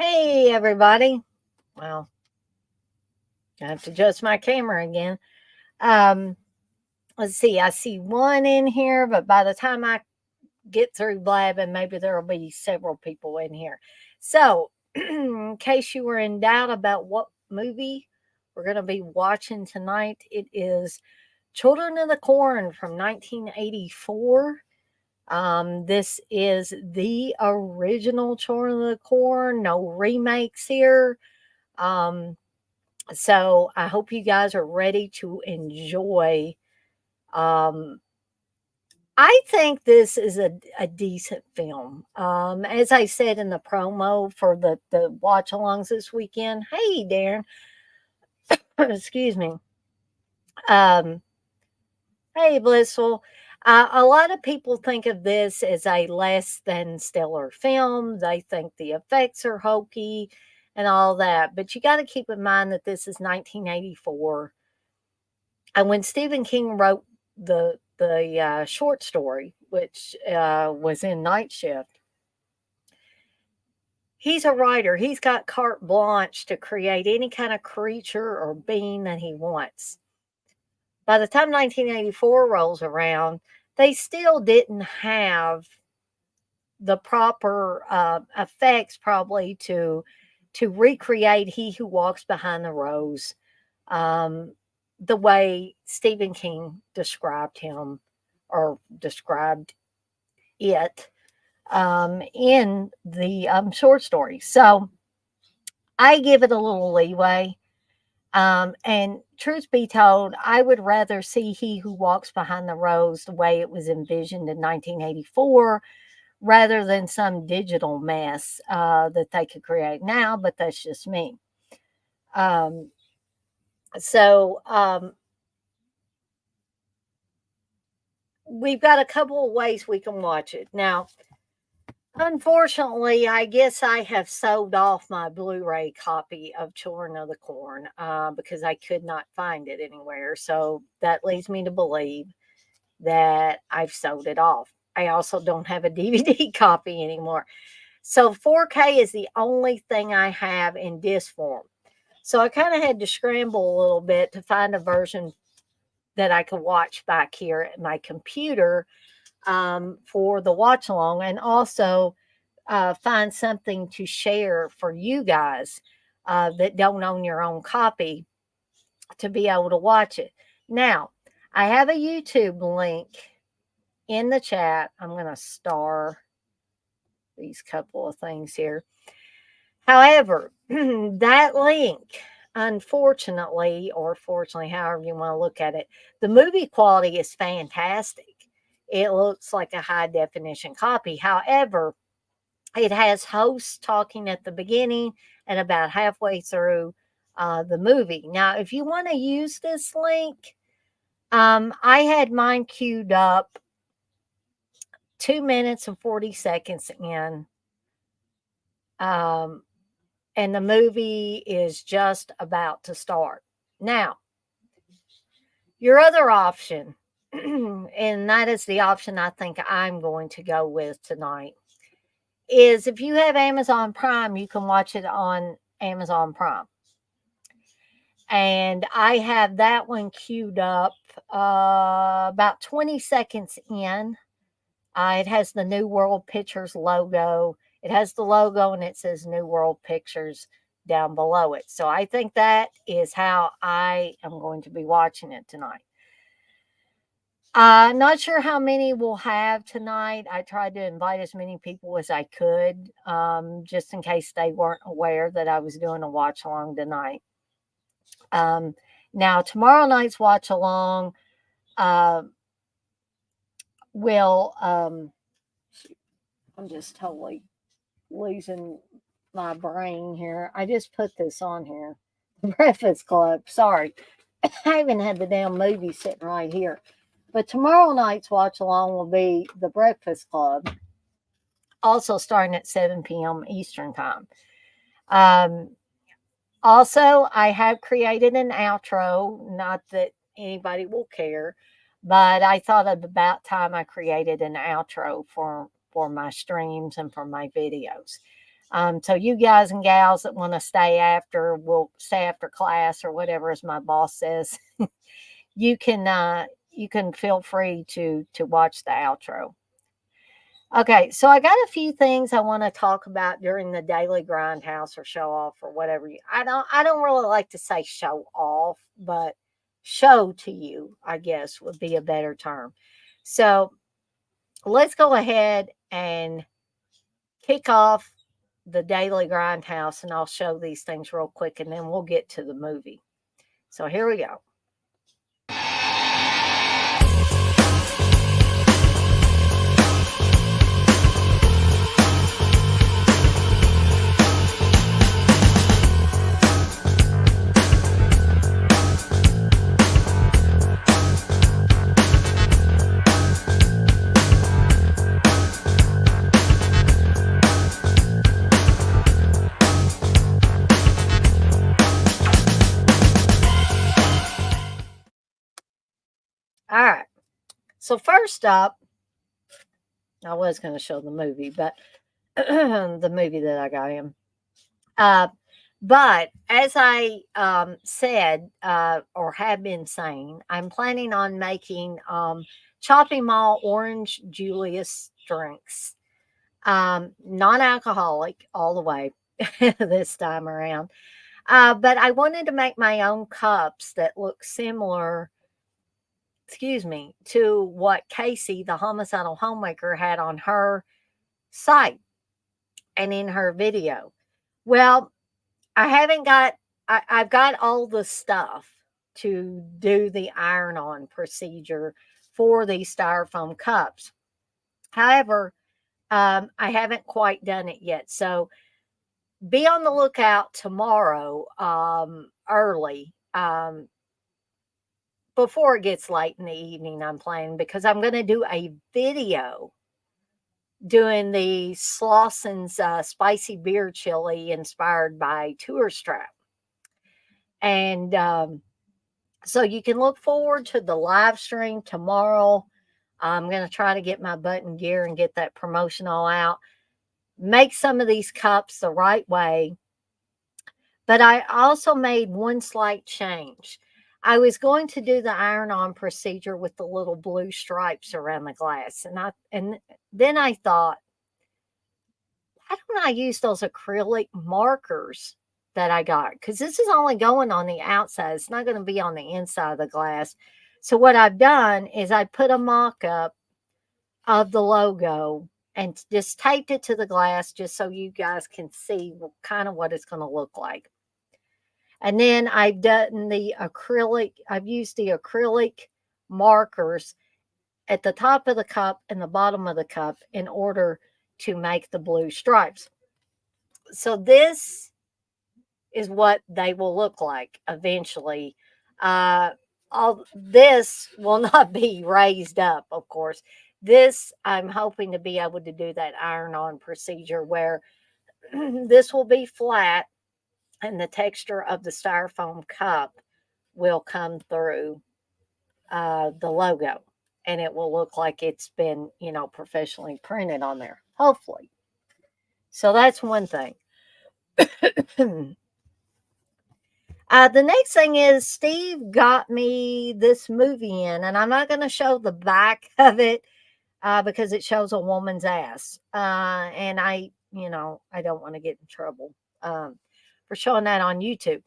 Hey, everybody. Well, I have to adjust my camera again. Um, let's see. I see one in here, but by the time I get through blabbing, maybe there'll be several people in here. So, in case you were in doubt about what movie we're going to be watching tonight, it is Children of the Corn from 1984. This is the original Children of the Corn, no remakes here. Um, So I hope you guys are ready to enjoy. Um, I think this is a decent film. As I said in the promo for the watch alongs this weekend. Hey, Darren. Excuse me. Um, hey, Blissful. A lot of people think of this as a less than stellar film. They think the effects are hokey and all that. But you got to keep in mind that this is 1984. And when Stephen King wrote the short story, which was in Night Shift, he's a writer. He's got carte blanche to create any kind of creature or being that he wants. By the time 1984 rolls around, they still didn't have the proper effects probably to recreate He Who Walks Behind the Rose, um, the way Stephen King described him or described it in the short story. So I give it a little leeway. And truth be told, I would rather see He Who Walks Behind the Rose the way it was envisioned in 1984 rather than some digital mess that they could create now, but that's just me. Um, so we've got a couple of ways we can watch it. Now, unfortunately, I guess I have sold off my Blu-ray copy of Children of the Corn because I could not find it anywhere. So that leads me to believe that I've sold it off. I also don't have a DVD copy anymore. So 4K is the only thing I have in disc form. So I kind of had to scramble a little bit to find a version that I could watch back here at my computer for the watch along, and also find something to share for you guys that don't own your own copy to be able to watch it. Now, I have a YouTube link in the chat. I'm going to star these couple of things here. However, that link, unfortunately, or fortunately, however you want to look at it, the movie quality is fantastic. It looks like a high definition copy. However, it has hosts talking at the beginning and about halfway through the movie. Now, if you want to use this link, I had mine queued up 2 minutes and 40 seconds in. Um, and the movie is just about to start. Now, your other option, and that is the option I think I'm going to go with tonight, is if you have Amazon Prime, you can watch it on Amazon Prime. And I have that one queued up about 20 seconds in. It has the New World Pictures logo. It has the logo and it says New World Pictures down below it. So I think that is how I am going to be watching it tonight. Not sure how many we'll have tonight. I tried to invite as many people as I could, just in case they weren't aware that I was doing a watch along tonight. Now, tomorrow night's watch along will. I'm just totally losing my brain here. I just put this on here. Breakfast Club. Sorry. I even had the damn movie sitting right here. But tomorrow night's watch along will be The Breakfast Club, also starting at 7 p.m. Eastern Time. Also, I have created an outro, not that anybody will care, but I thought it about time I created an outro for my streams and for my videos. So you guys and gals that want to stay after, will stay after class or whatever, as my boss says, you can feel free to watch the outro. Okay, so I got a few things I want to talk about during the daily grindhouse or show off or whatever. I don't really like to say show off, but show to you, I guess, would be a better term. So let's go ahead and kick off the daily grindhouse, and I'll show these things real quick, and then we'll get to the movie. So here we go. All right. So first up, I was going to show the movie, but the movie that I got in. Uh, but as I said, or have been saying, I'm planning on making Chopping Mall Orange Julius drinks, non-alcoholic all the way this time around. But I wanted to make my own cups that look similar, excuse me, to what Casey, the homicidal homemaker, had on her site and in her video. Well, I haven't got, I've got all the stuff to do the iron on procedure for these styrofoam cups. However, I haven't quite done it yet. So be on the lookout tomorrow, early, before it gets late in the evening, I'm planning, because I'm going to do a video doing the Slausen's spicy beer chili inspired by Tour Strap. And so you can look forward to the live stream tomorrow. I'm going to try to get my button gear and get that promotion all out. Make some of these cups the right way. But I also made one slight change. I was going to do the iron-on procedure with the little blue stripes around the glass, and then I thought, why don't I use those acrylic markers that I got? Because this is only going on the outside. It's not going to be on the inside of the glass. So what I've done is I put a mock-up of the logo and just taped it to the glass just so you guys can see kind of what it's going to look like. And then I've done the acrylic, I've used the acrylic markers at the top of the cup and the bottom of the cup in order to make the blue stripes. So this is what they will look like eventually. All this will not be raised up, of course. This, I'm hoping to be able to do that iron-on procedure where this will be flat and the texture of the styrofoam cup will come through the logo, and it will look like it's been, professionally printed on there, hopefully. So that's one thing. The next thing is Steve got me this movie in, and I'm not going to show the back of it because it shows a woman's ass. And I don't want to get in trouble for showing that on YouTube.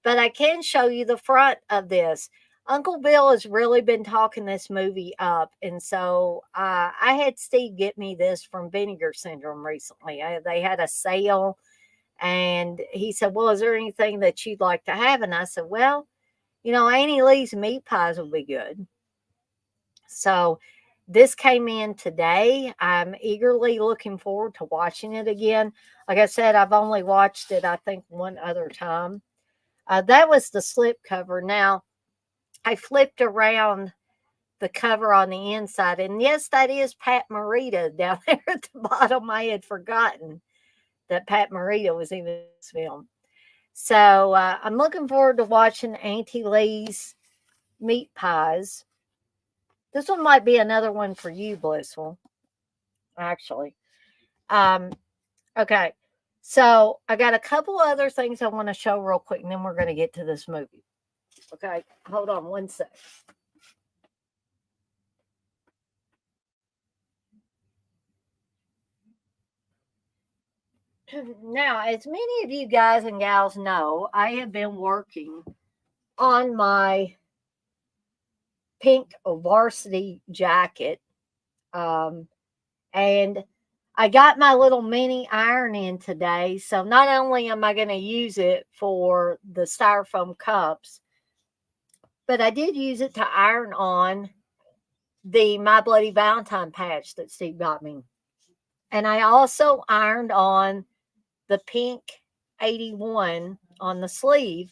But I can show you the front of this. Uncle Bill has really been talking this movie up. And so I had Steve get me this from Vinegar Syndrome recently. They had a sale. And he said, well, is there anything that you'd like to have? And I said, well, Annie Lee's meat pies would be good. So this came in today. I'm eagerly looking forward to watching it again. Like I said, I've only watched it, I think, one other time. That was the slip cover. Now, I flipped around the cover on the inside, and yes, that is Pat Morita down there at the bottom. I had forgotten that Pat Morita was in this film. So I'm looking forward to watching Auntie Lee's meat pies. This one might be another one for you, Blissful, actually. Okay. So I got a couple other things I want to show real quick, and then we're going to get to this movie. Okay, hold on one sec. Now, as many of you guys and gals know, I have been working on my pink varsity jacket. Um, and I got my little mini iron in today. So not only am I going to use it for the styrofoam cups, but I did use it to iron on the My Bloody Valentine patch that Steve got me. And I also ironed on the pink 81 on the sleeve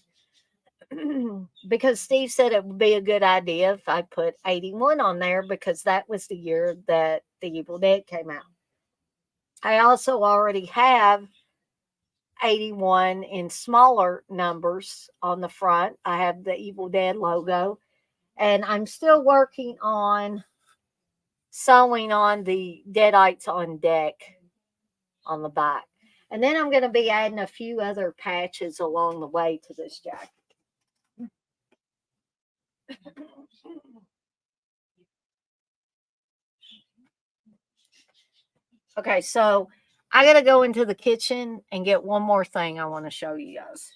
because Steve said it would be a good idea if I put 81 on there because that was the year that The Evil Dead came out. I also already have 81 in smaller numbers on the front. I have the Evil Dead logo, and I'm still working on sewing on the Deadites on deck on the back. And then I'm going to be adding a few other patches along the way to this jacket. Okay, so I got to go into the kitchen and get one more thing I want to show you guys.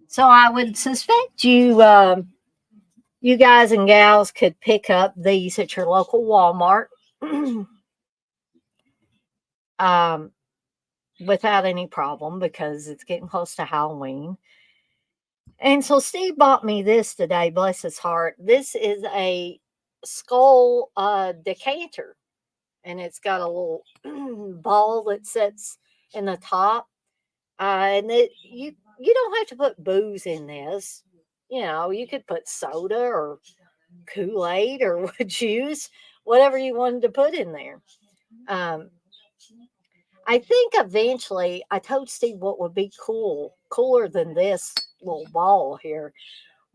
So I would suspect you guys and gals could pick up these at your local Walmart um, without any problem because it's getting close to Halloween. And so Steve bought me this today, bless his heart. This is a skull decanter, and it's got a little ball that sits in the top. And you don't have to put booze in this. You know, you could put soda or Kool-Aid or juice, whatever you wanted to put in there. Um, I think eventually I told Steve what would be cooler than this little ball here,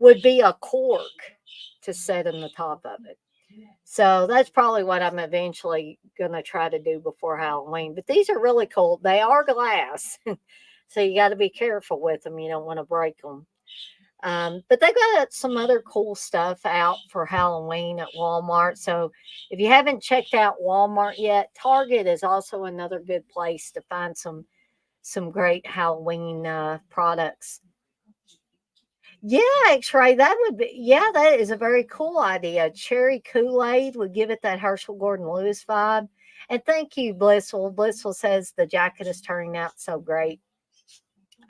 would be a cork to set in the top of it. So that's probably what I'm eventually going to try to do before Halloween. But these are really cool. They are glass. So you got to be careful with them. You don't want to break them. But they got some other cool stuff out for Halloween at Walmart. So if you haven't checked out Walmart yet, Target is also another good place to find some great Halloween products. Yeah, X-ray. That would be, yeah, that is a very cool idea. Cherry Kool-Aid would give it that Herschel Gordon Lewis vibe. And thank you, Blissful. Blissful says the jacket is turning out so great.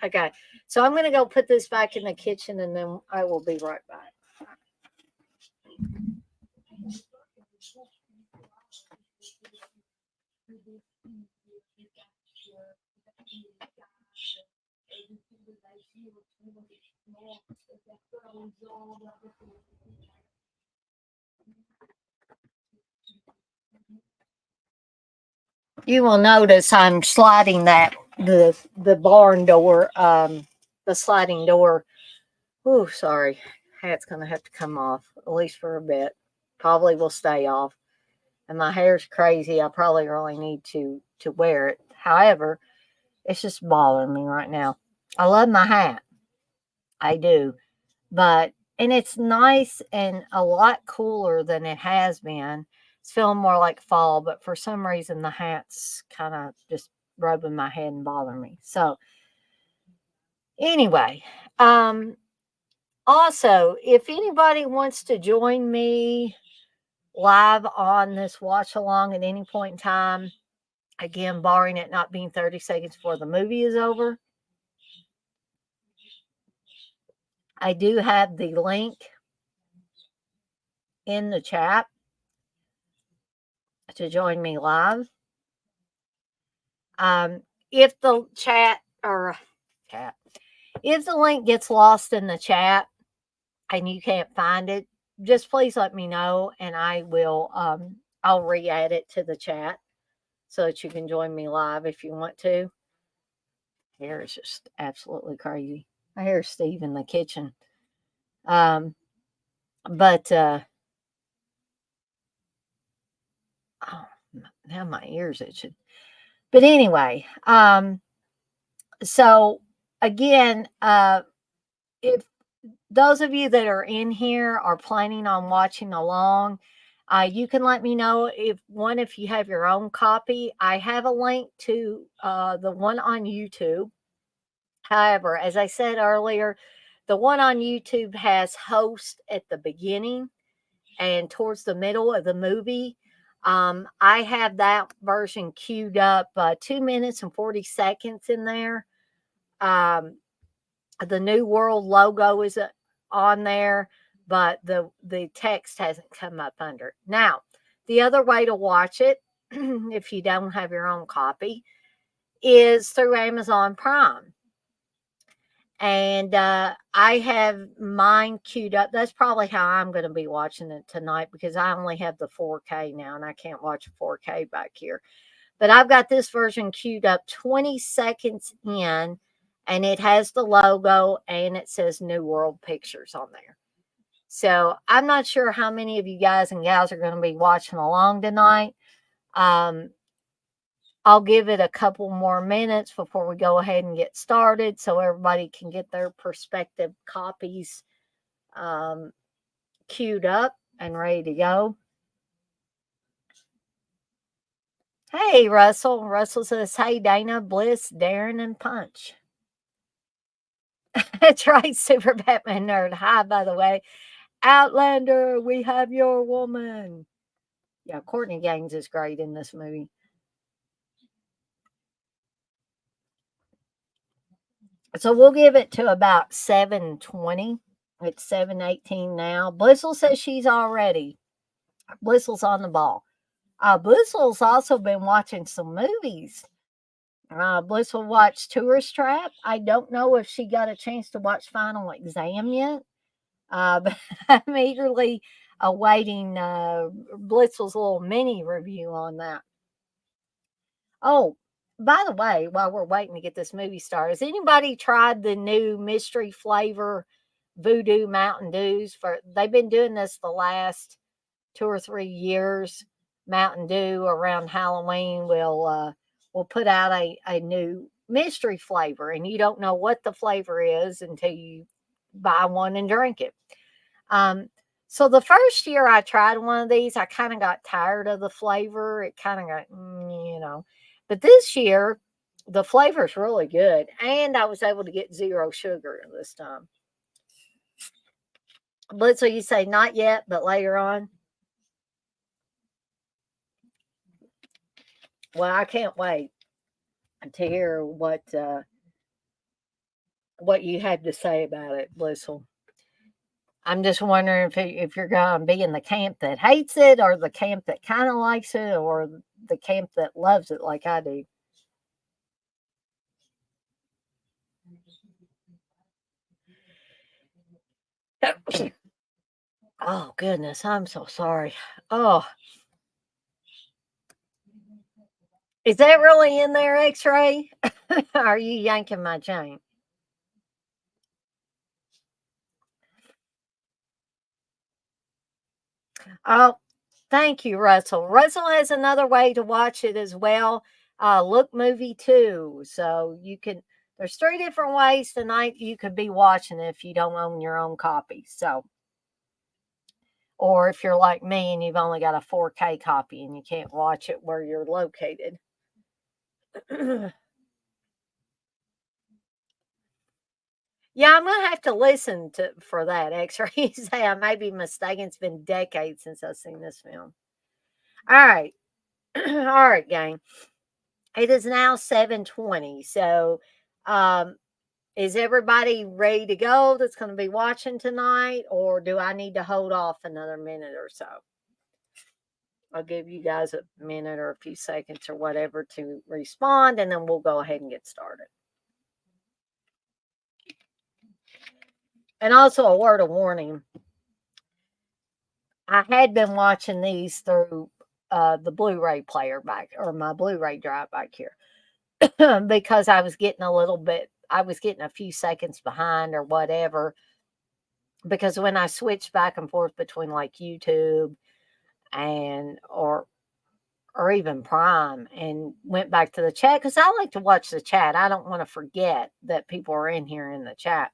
Okay, so I'm going to go put this back in the kitchen and then I will be right back. You will notice I'm sliding the barn door, the sliding door. Oh, sorry. Hat's going to have to come off, at least for a bit. Probably will stay off. And my hair's crazy. I probably really need to wear it. However, it's just bothering me right now. I love my hat. I do. But and it's nice and a lot cooler than it has been. It's feeling more like fall, but for some reason the hat's kind of just rubbing my head and bothering me. So anyway, also if anybody wants to join me live on this watch along at any point in time, again, barring it not being 30 seconds before the movie is over, I do have the link in the chat to join me live. If the chat, if the link gets lost in the chat and you can't find it, just please let me know and I will I'll re-add it to the chat so that you can join me live if you want to. Hair is just absolutely crazy. I hear Steve in the kitchen. Um, but oh, now my ears itching. But anyway, so again, if those of you that are in here are planning on watching along, you can let me know if you have your own copy. I have a link to the one on YouTube. However, as I said earlier, the one on YouTube has host at the beginning and towards the middle of the movie. I have that version queued up 2 minutes and 40 seconds in there. The New World logo is on there, but the text hasn't come up under it. Now, the other way to watch it, if you don't have your own copy, is through Amazon Prime. And I have mine queued up. That's probably how I'm going to be watching it tonight because I only have the 4K now and I can't watch 4K back here. But I've got this version queued up 20 seconds in, and it has the logo and it says New World Pictures on there. So I'm not sure how many of you guys and gals are going to be watching along tonight. I'll give it a couple more minutes before we go ahead and get started so everybody can get their prospective copies queued up and ready to go. Hey, Russell. Russell says, hey, Dana, Bliss, Darren, and Punch. That's right, Super Batman Nerd. Hi, by the way. Outlander, we have your woman. Yeah, Courtney Gaines is great in this movie. So we'll give it to about 7:20. It's 7:18 now. Blissel says she's all ready. Blissel's on the ball. Blissel's also been watching some movies. Blissel watched Tourist Trap. I don't know if she got a chance to watch Final Exam yet. But I'm eagerly awaiting Blitzel's little mini review on that. Oh, by the way, while we're waiting to get this movie started, has anybody tried the new mystery flavor Voodoo Mountain Dews? They've been doing this the last 2 or 3 years. Mountain Dew around Halloween will put out a new mystery flavor, and you don't know what the flavor is until you buy one and drink it. So the first year I tried one of these, I kind of got tired of the flavor. It kind of got, but this year the flavor is really good. And I was able to get 0 sugar this time. Blitzel, you say not yet, but later on. Well, I can't wait to hear what you have to say about it, Blissel. I'm just wondering if you're going to be in the camp that hates it or the camp that kind of likes it or the camp that loves it like I do. Oh, goodness. I'm so sorry. Oh, is that really in there, X-Ray? Are you yanking my chain? Oh, thank you, Russell. Russell has another way to watch it as well. Look movie too. So there's 3 different ways tonight you could be watching it if you don't own your own copy. So, or if you're like me and you've only got a 4K copy and you can't watch it where you're located. Yeah, I'm gonna have to listen for that X-ray. Say I may be mistaken. It's been decades since I've seen this film. All right, all right, gang. It is now 7:20. So, um, is everybody ready to go? That's going to be watching tonight, or do I need to hold off another minute or so? I'll give you guys a minute or a few seconds or whatever to respond, and then we'll go ahead and get started. And also a word of warning. I had been watching these through the Blu-ray player back, or my Blu-ray drive back here, because I was getting a few seconds behind or whatever. Because when I switched back and forth between like YouTube and or even Prime and went back to the chat, because I like to watch the chat. I don't want to forget that people are in here in the chat.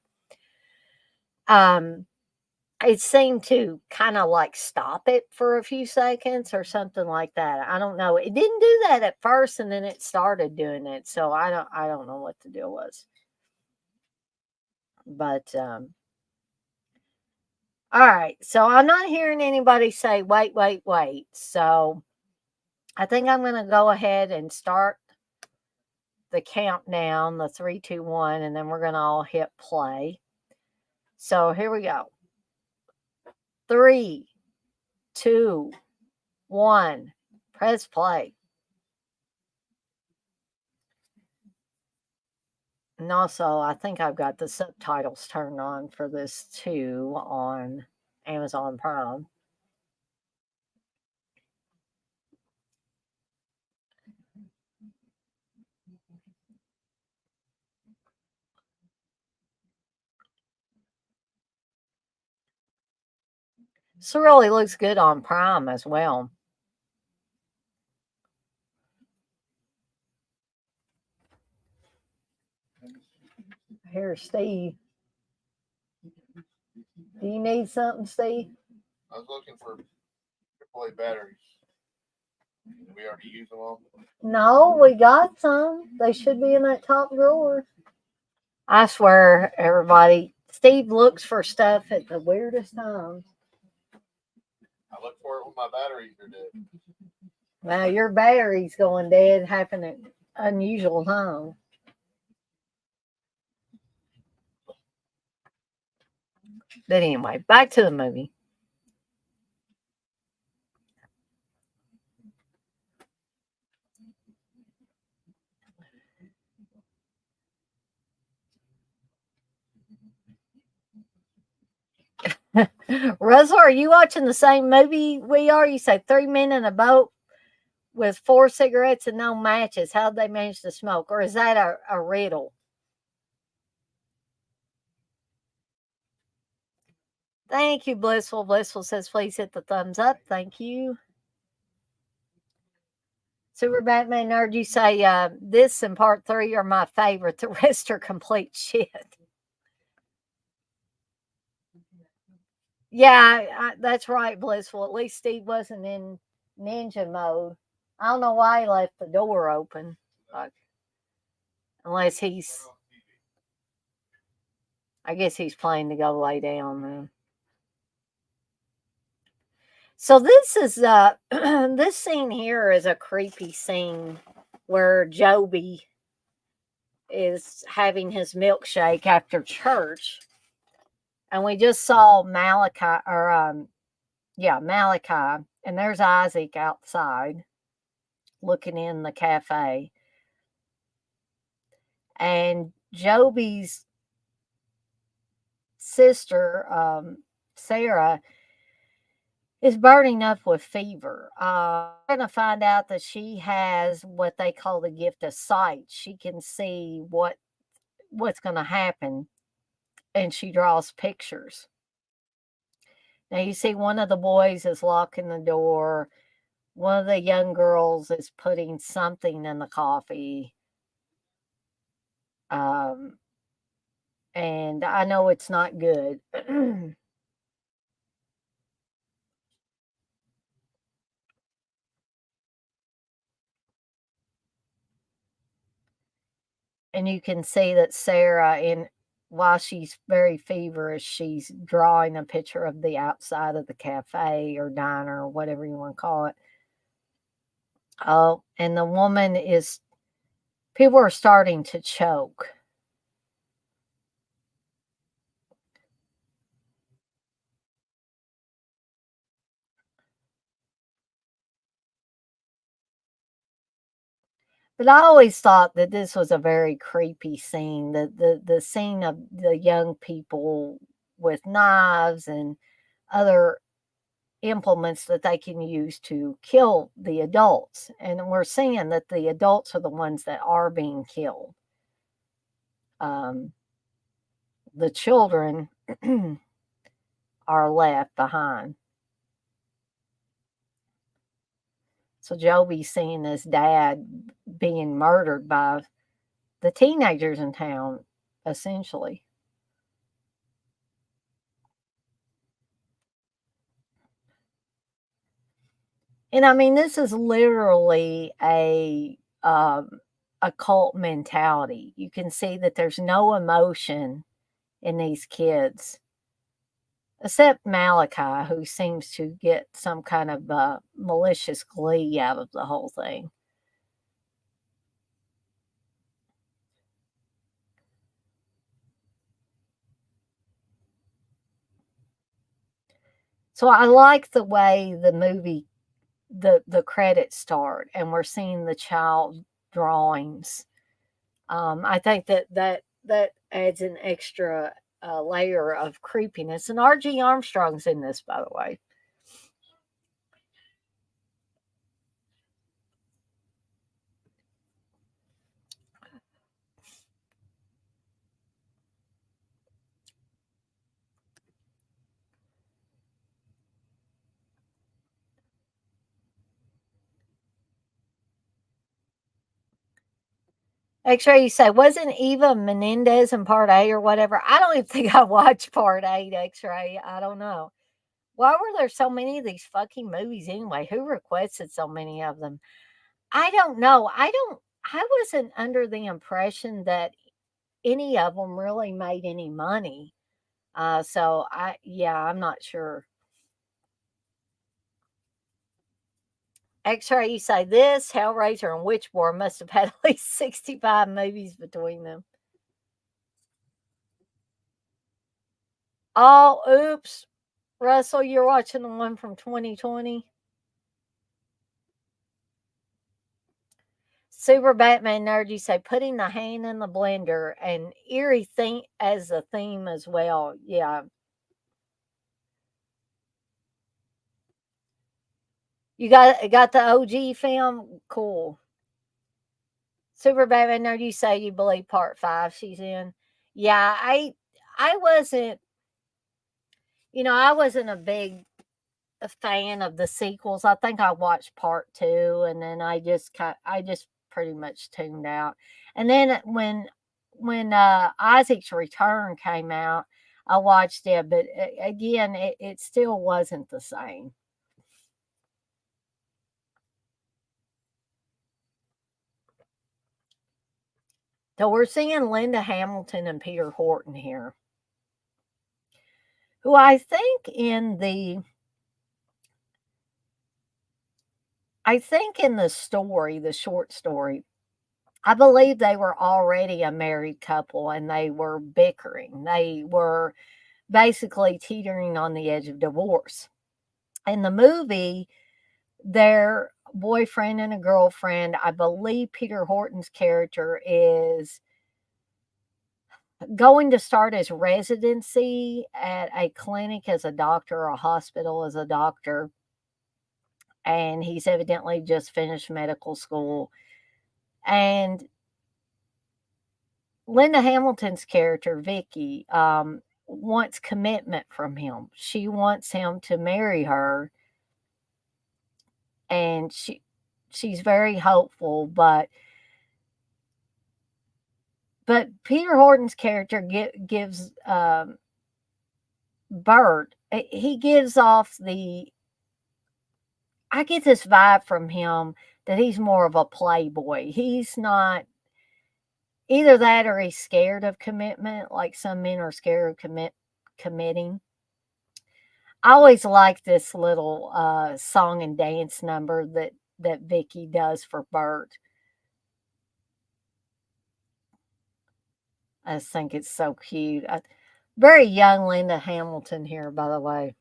It seemed to kind of like stop it for a few seconds or something like that. I don't know. It didn't do that at first, and then it started doing it. So I don't know what the deal was. But all right. So I'm not hearing anybody say wait, wait, wait. So I think I'm going to go ahead and start the countdown, the 3, 2, 1, and then we're going to all hit play. So here we go. 3, 2, 1. Press play. And also, I think I've got the subtitles turned on for this too on Amazon Prime. So it really looks good on Prime as well. Here, Steve. Do you need something, Steve? I was looking for AAA batteries. Did we already use them all? No, we got some. They should be in that top drawer. I swear, everybody, Steve looks for stuff at the weirdest times. I look for it when my batteries are dead. Well, your battery's going dead happen at unusual times. But anyway, back to the movie. Russell, are you watching the same movie we are? You say 3 men in a boat with 4 cigarettes and no matches. How'd they manage to smoke? Or is that a riddle? Thank you, Blissful. Blissful says, please hit the thumbs up. Thank you. Super Batman Nerd, you say this and part 3 are my favorite. The rest are complete shit. Yeah, that's right, Blissful. At least Steve wasn't in ninja mode. I don't know why he left the door open. Unless I guess he's playing to go lay down then. So this is this scene here is a creepy scene where Joby is having his milkshake after church. And we just saw Malachi, Malachi, and there's Isaac outside looking in the cafe. And Joby's sister, Sarah, is burning up with fever. We're going to find out that she has what they call the gift of sight. She can see what's going to happen, and she draws pictures. Now you see one of the boys is locking the door. One of the young girls is putting something in the coffee. And I know it's not good. And you can see that Sarah, while she's very feverish, she's drawing a picture of the outside of the cafe or diner or whatever you want to call it. Oh, and the woman people are starting to choke. But I always thought that this was a very creepy scene. The scene of the young people with knives and other implements that they can use to kill the adults. And we're seeing that the adults are the ones that are being killed. The children are left behind. So Joby's seeing his dad being murdered by the teenagers in town, essentially. And I mean, this is literally a cult mentality. You can see that there's no emotion in these kids, except Malachi, who seems to get some kind of malicious glee out of the whole thing. So I like the way the movie, the credits start, and we're seeing the child drawings. I think that adds an extra layer of creepiness. And R.G. Armstrong's in this, by the way. X-Ray, you say, wasn't Eva Menendez in part A or whatever? I don't even think I watched part 8, X-Ray. I don't know. Why were there so many of these fucking movies anyway? Who requested so many of them? I don't know. I wasn't under the impression that any of them really made any money. So yeah, I'm not sure. X-Ray, you say this, Hellraiser, and Witchboard must have had at least 65 movies between them. Oh, oops. Russell, you're watching the one from 2020? Super Batman Nerd, you say putting the hand in the blender and eerie thing as a theme as well. Yeah. You got the OG film? Cool. Super Batman Nerd, you say you believe part 5 she's in. Yeah, I wasn't, I wasn't a fan of the sequels. I think I watched part 2 and then I just pretty much tuned out. And then when Isaac's Return came out, I watched it, but again, it still wasn't the same. So we're seeing Linda Hamilton and Peter Horton here, who I think in the story, the short story, I believe they were already a married couple and they were bickering. They were basically teetering on the edge of divorce. In the movie, their boyfriend and a girlfriend, I believe Peter Horton's character is going to start his residency at a clinic as a doctor or a hospital as a doctor. And he's evidently just finished medical school. And Linda Hamilton's character, Vicky, wants commitment from him. She wants him to marry her, and she's very hopeful, but Peter Horton's character gives Bert. He gives off the. I get this vibe from him that he's more of a playboy. He's not either that or he's scared of commitment, like some men are scared of committing. I always like this little song and dance number that Vicky does for Bert. I just think it's so cute. Very young Linda Hamilton here, by the way.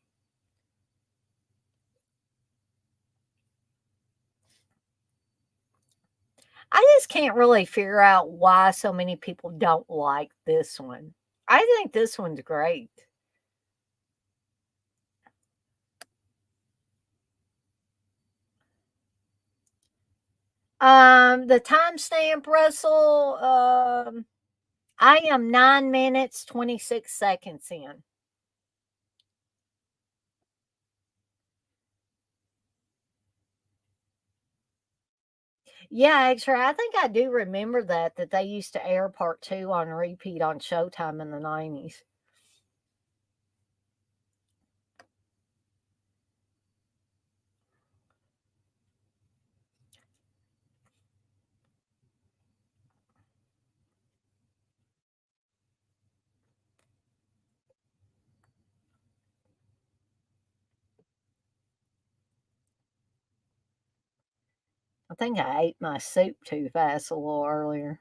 I just can't really figure out why so many people don't like this one. I think this one's great. The timestamp, Russell, I am 9 minutes, 26 seconds in. Yeah, X-Ray. I think I do remember that they used to air part two on repeat on Showtime in the 90s. I think I ate my soup too fast a little earlier.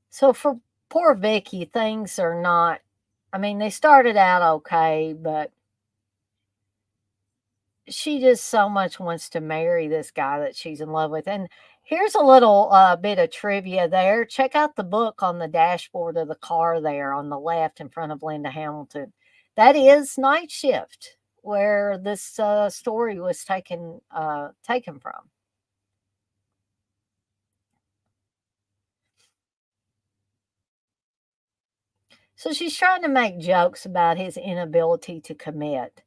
So for poor Vicky, things are not. I mean, they started out okay, but she just so much wants to marry this guy that she's in love with. And here's a little bit of trivia there. Check out the book on the dashboard of the car there on the left in front of Linda Hamilton. That is Night Shift, where this story was taken from. So she's trying to make jokes about his inability to commit.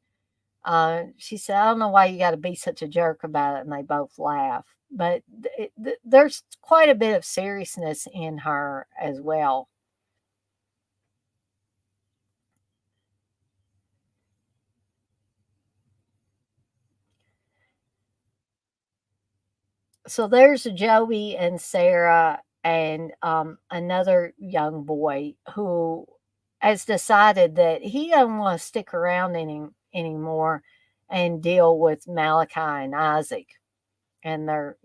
She said, "I don't know why you got to be such a jerk about it," and they both laugh. But there's quite a bit of seriousness in her as well. So there's Joey and Sarah and another young boy who has decided that he doesn't want to stick around anymore and deal with Malachi and Isaac and their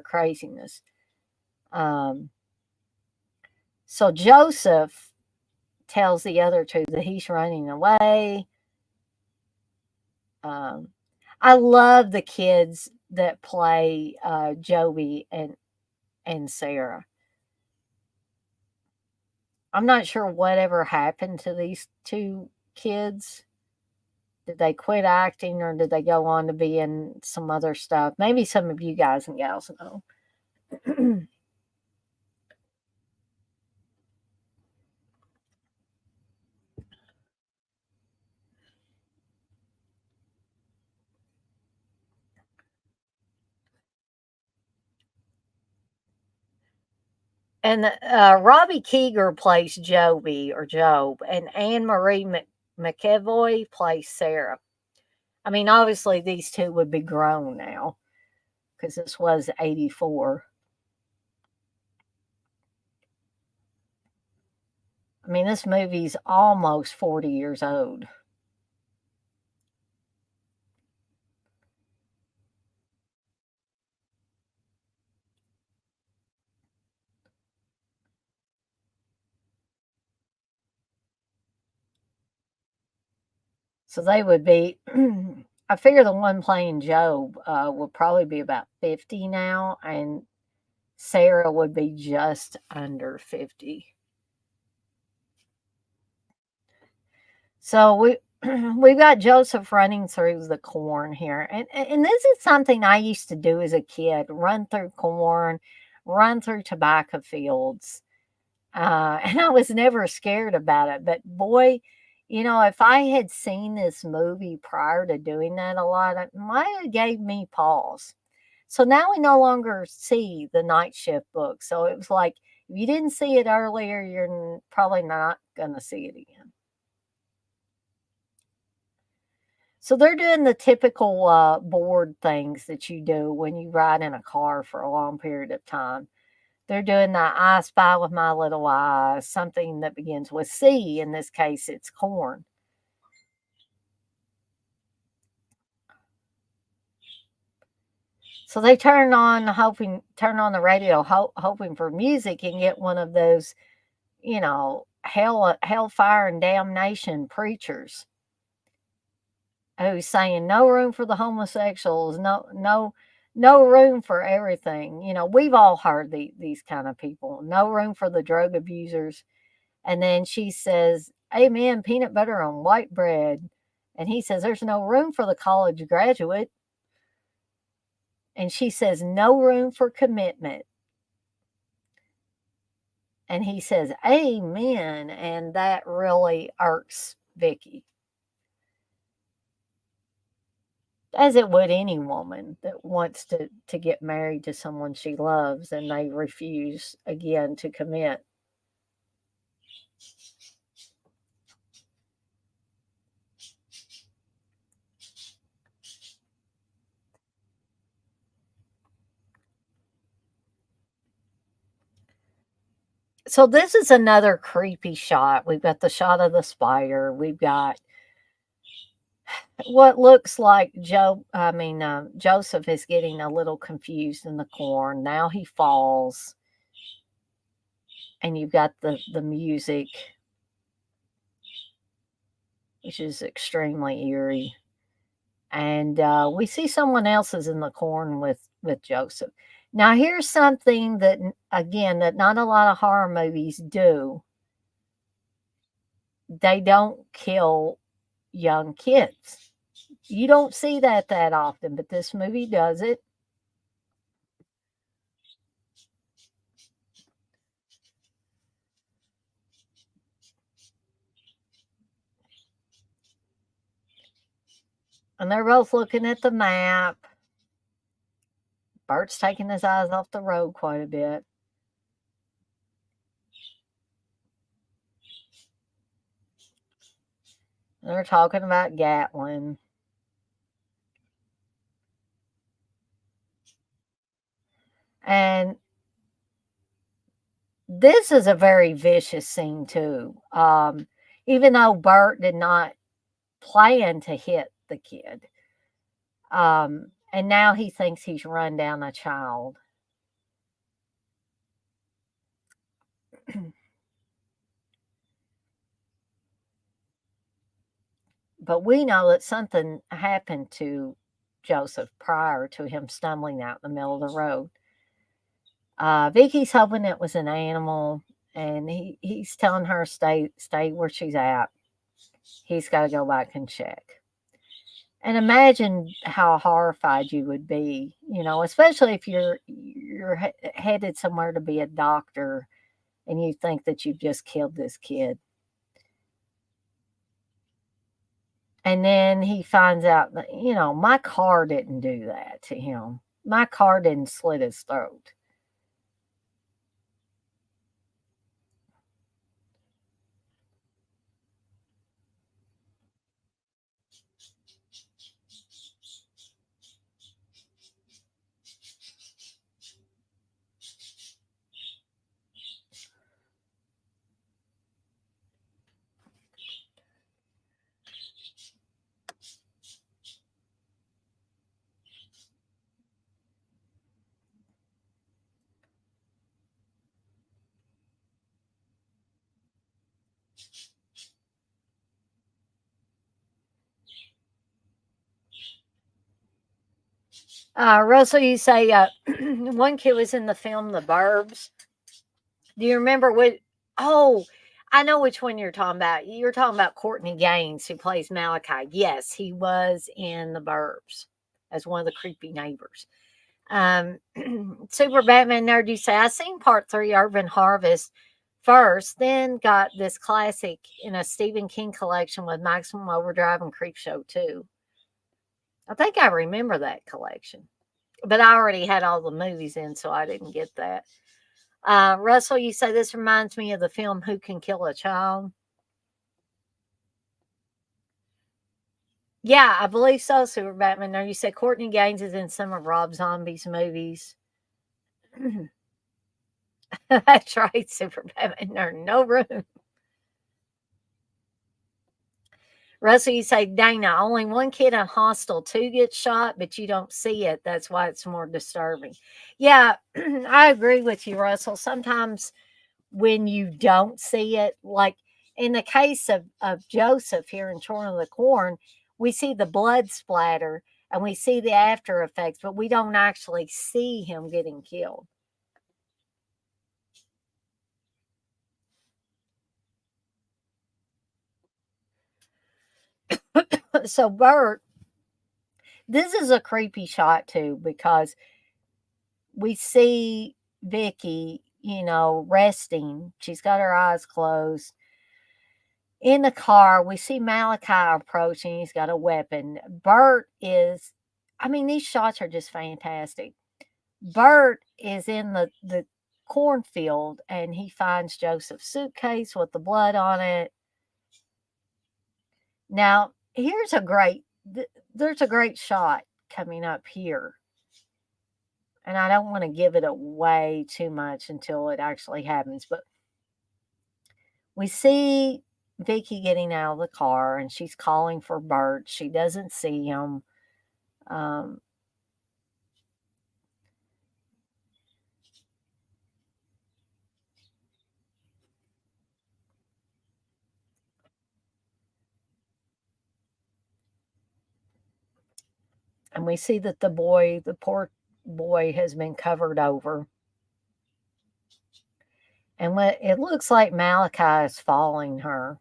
craziness. Um, so Joseph tells the other two that he's running away. Um, I love the kids that play Joey and Sarah. I'm not sure whatever happened to these two kids. Did they quit acting or did they go on to be in some other stuff? Maybe some of you guys and gals know. And Robbie Keeger plays Joby or Job, and Anne Marie McEvoy plays Sarah. I mean, obviously, these two would be grown now because this was 84. I mean, this movie's almost 40 years old. So they would be, I figure the one playing Job would probably be about 50 now, and Sarah would be just under 50. So we've got Joseph running through the corn here. And this is something I used to do as a kid, run through corn, run through tobacco fields. And I was never scared about it. But boy, if I had seen this movie prior to doing that a lot, it might have gave me pause. So now we no longer see the Night Shift book. So it was like, if you didn't see it earlier, you're probably not going to see it again. So they're doing the typical board things that you do when you ride in a car for a long period of time. They're doing the I spy with my little eyes, something that begins with C. In this case, it's corn. So they turn on the radio, hoping for music and get one of those, hellfire and damnation preachers who's saying no room for the homosexuals, no No room for everything. We've all heard these kind of people. No room for the drug abusers. And then she says, Amen, peanut butter on white bread. And he says, there's no room for the college graduate. And she says, no room for commitment. And he says, Amen. And that really irks Vicky, as it would any woman that wants to get married to someone she loves and they refuse again to commit. So this is another creepy shot. We've got the shot of the spider. We've got what looks like Joseph is getting a little confused in the corn. Now he falls, and you've got the music, which is extremely eerie. And we see someone else is in the corn with Joseph. Now here's something that again that not a lot of horror movies do. They don't kill young kids. You don't see that often, but this movie does it. And they're both looking at the map. Bert's taking his eyes off the road quite a bit. They're talking about Gatlin. And this is a very vicious scene, too. Even though Bert did not plan to hit the kid, and now he thinks he's run down a child. But we know that something happened to Joseph prior to him stumbling out in the middle of the road. Vicky's hoping it was an animal, and he's telling her stay where she's at. He's got to go back and check. And imagine how horrified you would be, especially if you're headed somewhere to be a doctor, and you think that you've just killed this kid. And then he finds out that, my car didn't do that to him. My car didn't slit his throat. Russell, you say one kid was in the film The Burbs. Do you remember what? Oh, I know which one you're talking about. You're talking about Courtney Gaines, who plays Malachi. Yes, he was in The Burbs as one of the creepy neighbors. Um, Super Batman Nerd, you say, I seen part 3, Urban Harvest, first, then got this classic in a Stephen King collection with Maximum Overdrive and Creepshow 2. I think I remember that collection, but I already had all the movies in, so I didn't get that. Russell, you say this reminds me of the film Who Can Kill a Child? Yeah, I believe so, Super Batman. Now you said Courtney Gaines is in some of Rob Zombie's movies. That's right, Super Batman. There's no room. Russell, you say, Dana, only one kid in Hostel 2 gets shot, but you don't see it. That's why it's more disturbing. Yeah, I agree with you, Russell. Sometimes when you don't see it, like in the case of Joseph here in Children of the Corn, we see the blood splatter. and we see the after effects, but we don't actually see him getting killed. So Bert, this is a creepy shot too, because we see Vicky, resting. She's got her eyes closed. In the car, we see Malachi approaching. He's got a weapon. Bert is, I mean, these shots are just fantastic. Bert is in the cornfield and he finds Joseph's suitcase with the blood on it. Now, there's a great shot coming up here. And I don't want to give it away too much until it actually happens, but we see Vicky getting out of the car and she's calling for Bert. She doesn't see him. Um, and we see that the poor boy, has been covered over. And it looks like Malachi is following her.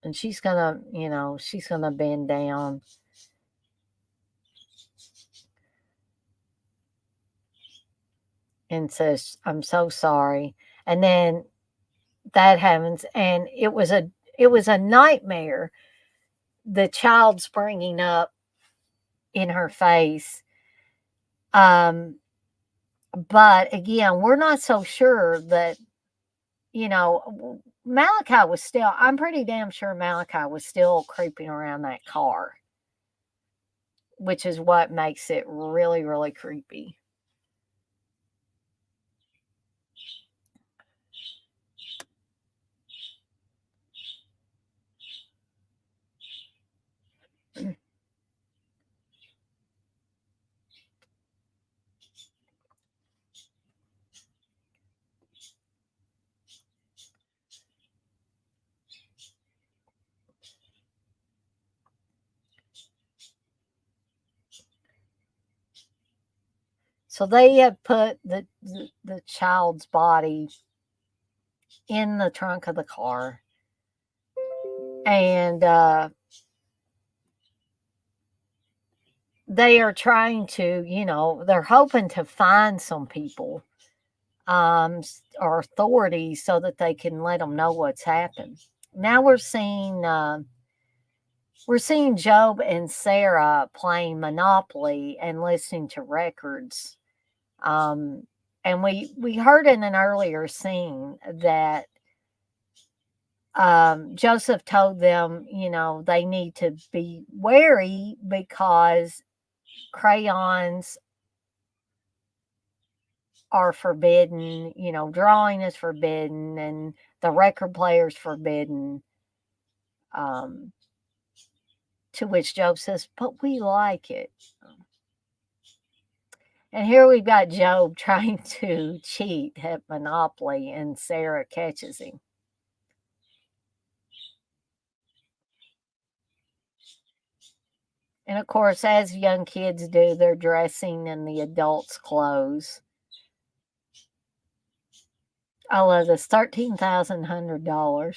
And she's gonna bend down and says, "I'm so sorry." And then that happens, and it was a nightmare. The child springing up in her face. Um, but again, we're not so sure that Malachi was still. I'm pretty damn sure Malachi was still creeping around that car, which is what makes it really, really creepy. So they have put the child's body in the trunk of the car, and they are trying to, they're hoping to find some people, or authorities, so that they can let them know what's happened. Now we're seeing Job and Sarah playing Monopoly and listening to records. Um, and we heard in an earlier scene that Joseph told them, they need to be wary because crayons are forbidden, drawing is forbidden, and the record player is forbidden. Um, to which Job says, "But we like it." And here we've got Job trying to cheat at Monopoly, and Sarah catches him. And of course, as young kids do, they're dressing in the adults' clothes. I love this, $13,100.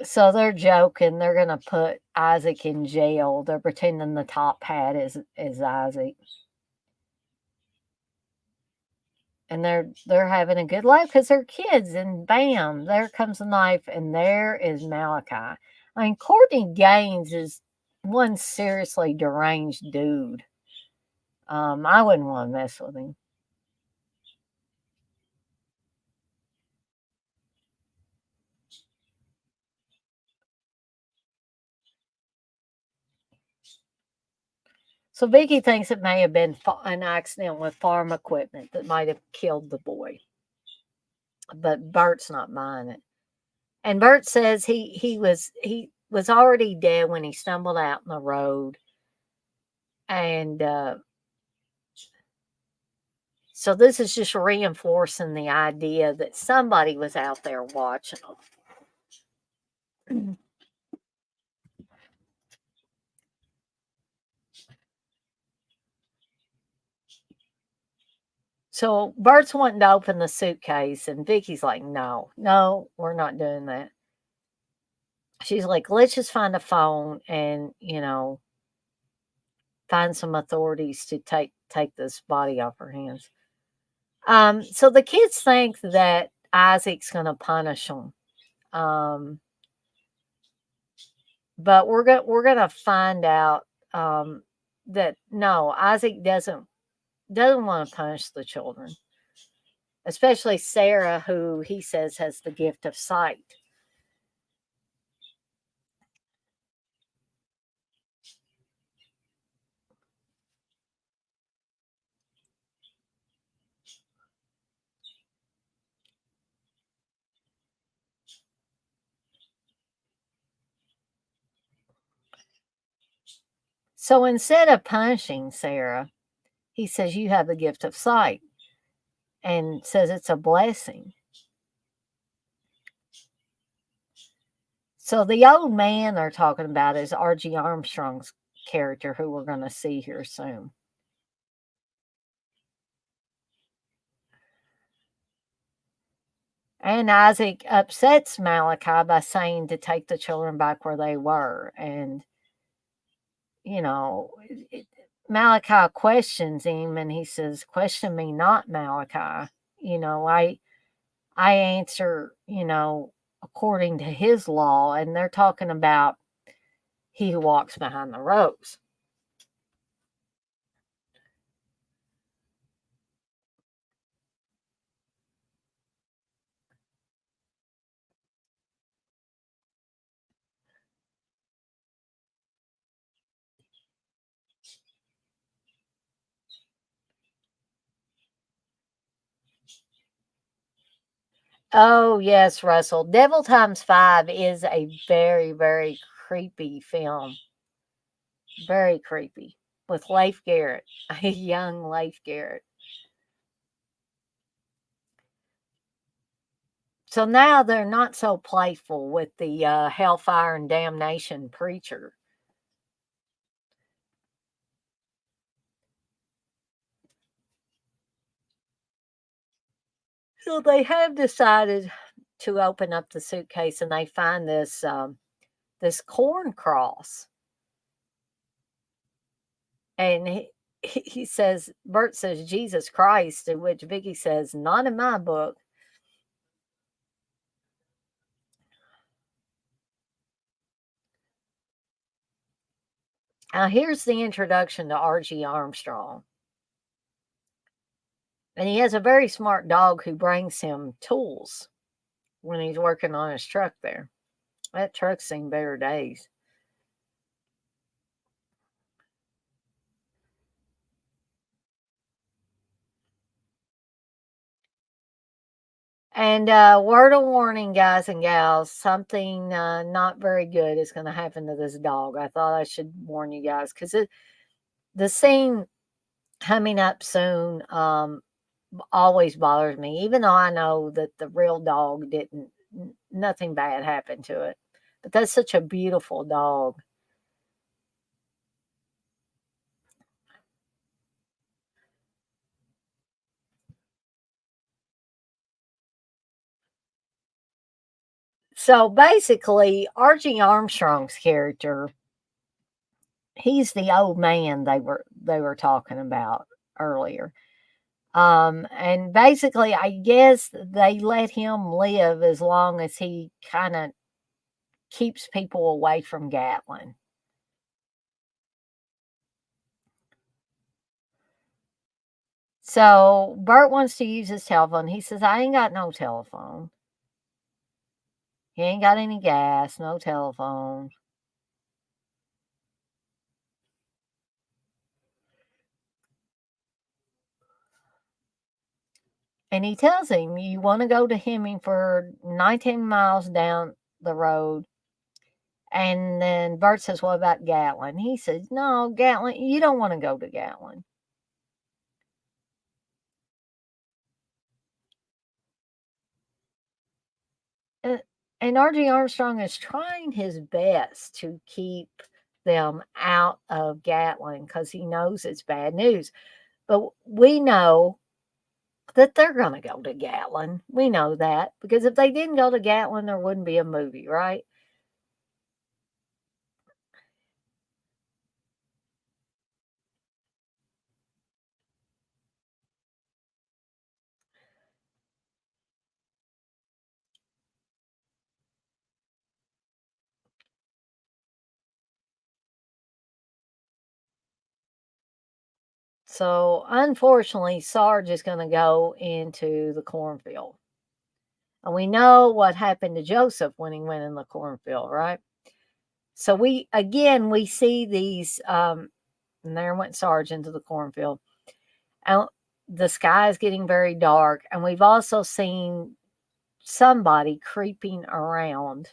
So they're joking. They're gonna put Isaac in jail. They're pretending the top hat is Isaac, and they're having a good life because they're kids. And bam, there comes a knife, and there is Malachi. I mean, Courtney Gaines is one seriously deranged dude. I wouldn't want to mess with him. So Vicky thinks it may have been an accident with farm equipment that might have killed the boy, but Bert's not buying it. And Bert says he was already dead when he stumbled out in the road, and so this is just reinforcing the idea that somebody was out there watching them. So Bert's wanting to open the suitcase, and Vicky's like, "No, no, we're not doing that." She's like, "Let's just find a phone and find some authorities to take this body off her hands." So the kids think that Isaac's going to punish them, um, but we're gonna find out that no, Isaac doesn't want to punish the children, especially Sarah, who he says has the gift of sight. So instead of punishing Sarah, he says, "You have the gift of sight," and says it's a blessing. So the old man they're talking about is R.G. Armstrong's character, who we're going to see here soon. And Isaac upsets Malachi by saying to take the children back where they were. And, you know, Malachi questions him and he says, "Question me not, Malachi. I answer, according to his law." And they're talking about he who walks behind the rose. Oh, yes, Russell. Devil Times 5 is a very, very creepy film. Very creepy. With Leif Garrett, a young Leif Garrett. So now they're not so playful with the hellfire and damnation preacher. So they have decided to open up the suitcase and they find this corn cross. And he says, Bert says, "Jesus Christ," in which Vicky says, "Not in my book." Now, here's the introduction to R.G. Armstrong. And he has a very smart dog who brings him tools when he's working on his truck there. That truck's seen better days. And word of warning, guys and gals, something not very good is going to happen to this dog. I thought I should warn you guys because the scene coming up soon always bothers me, even though I know that the real dog didn't, nothing bad happened to it. But that's such a beautiful dog. So basically, R.G. Armstrong's character, he's the old man they were talking about earlier. And basically, I guess they let him live as long as he kind of keeps people away from Gatlin. So Bert wants to use his telephone. He says, "I ain't got no telephone. He ain't got any gas, no telephone." And he tells him, you want to go to Hemingford, 19 miles down the road. And then Bert says, what about Gatlin? He says, no, Gatlin, you don't want to go to Gatlin. And R.G. Armstrong is trying his best to keep them out of Gatlin because he knows it's bad news. But we know that they're going to go to Gatlin. We know that because if they didn't go to Gatlin, there wouldn't be a movie, right? So unfortunately, Sarge is going to go into the cornfield. And we know what happened to Joseph when he went in the cornfield, right? So we see these and there went Sarge into the cornfield. And the sky is getting very dark, and we've also seen somebody creeping around.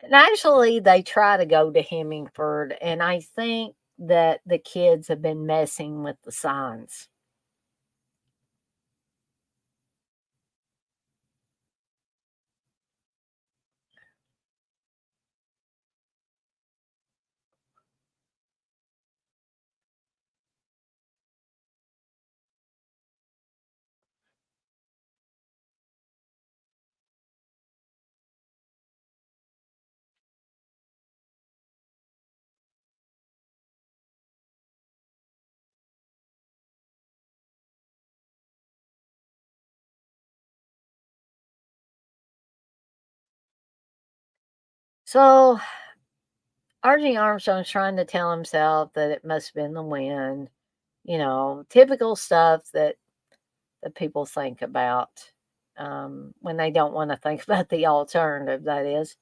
And actually, they try to go to Hemingford, and I think that the kids have been messing with the signs. So R.G. Armstrong's trying to tell himself that it must have been the wind, typical stuff that people think about when they don't want to think about the alternative, that is.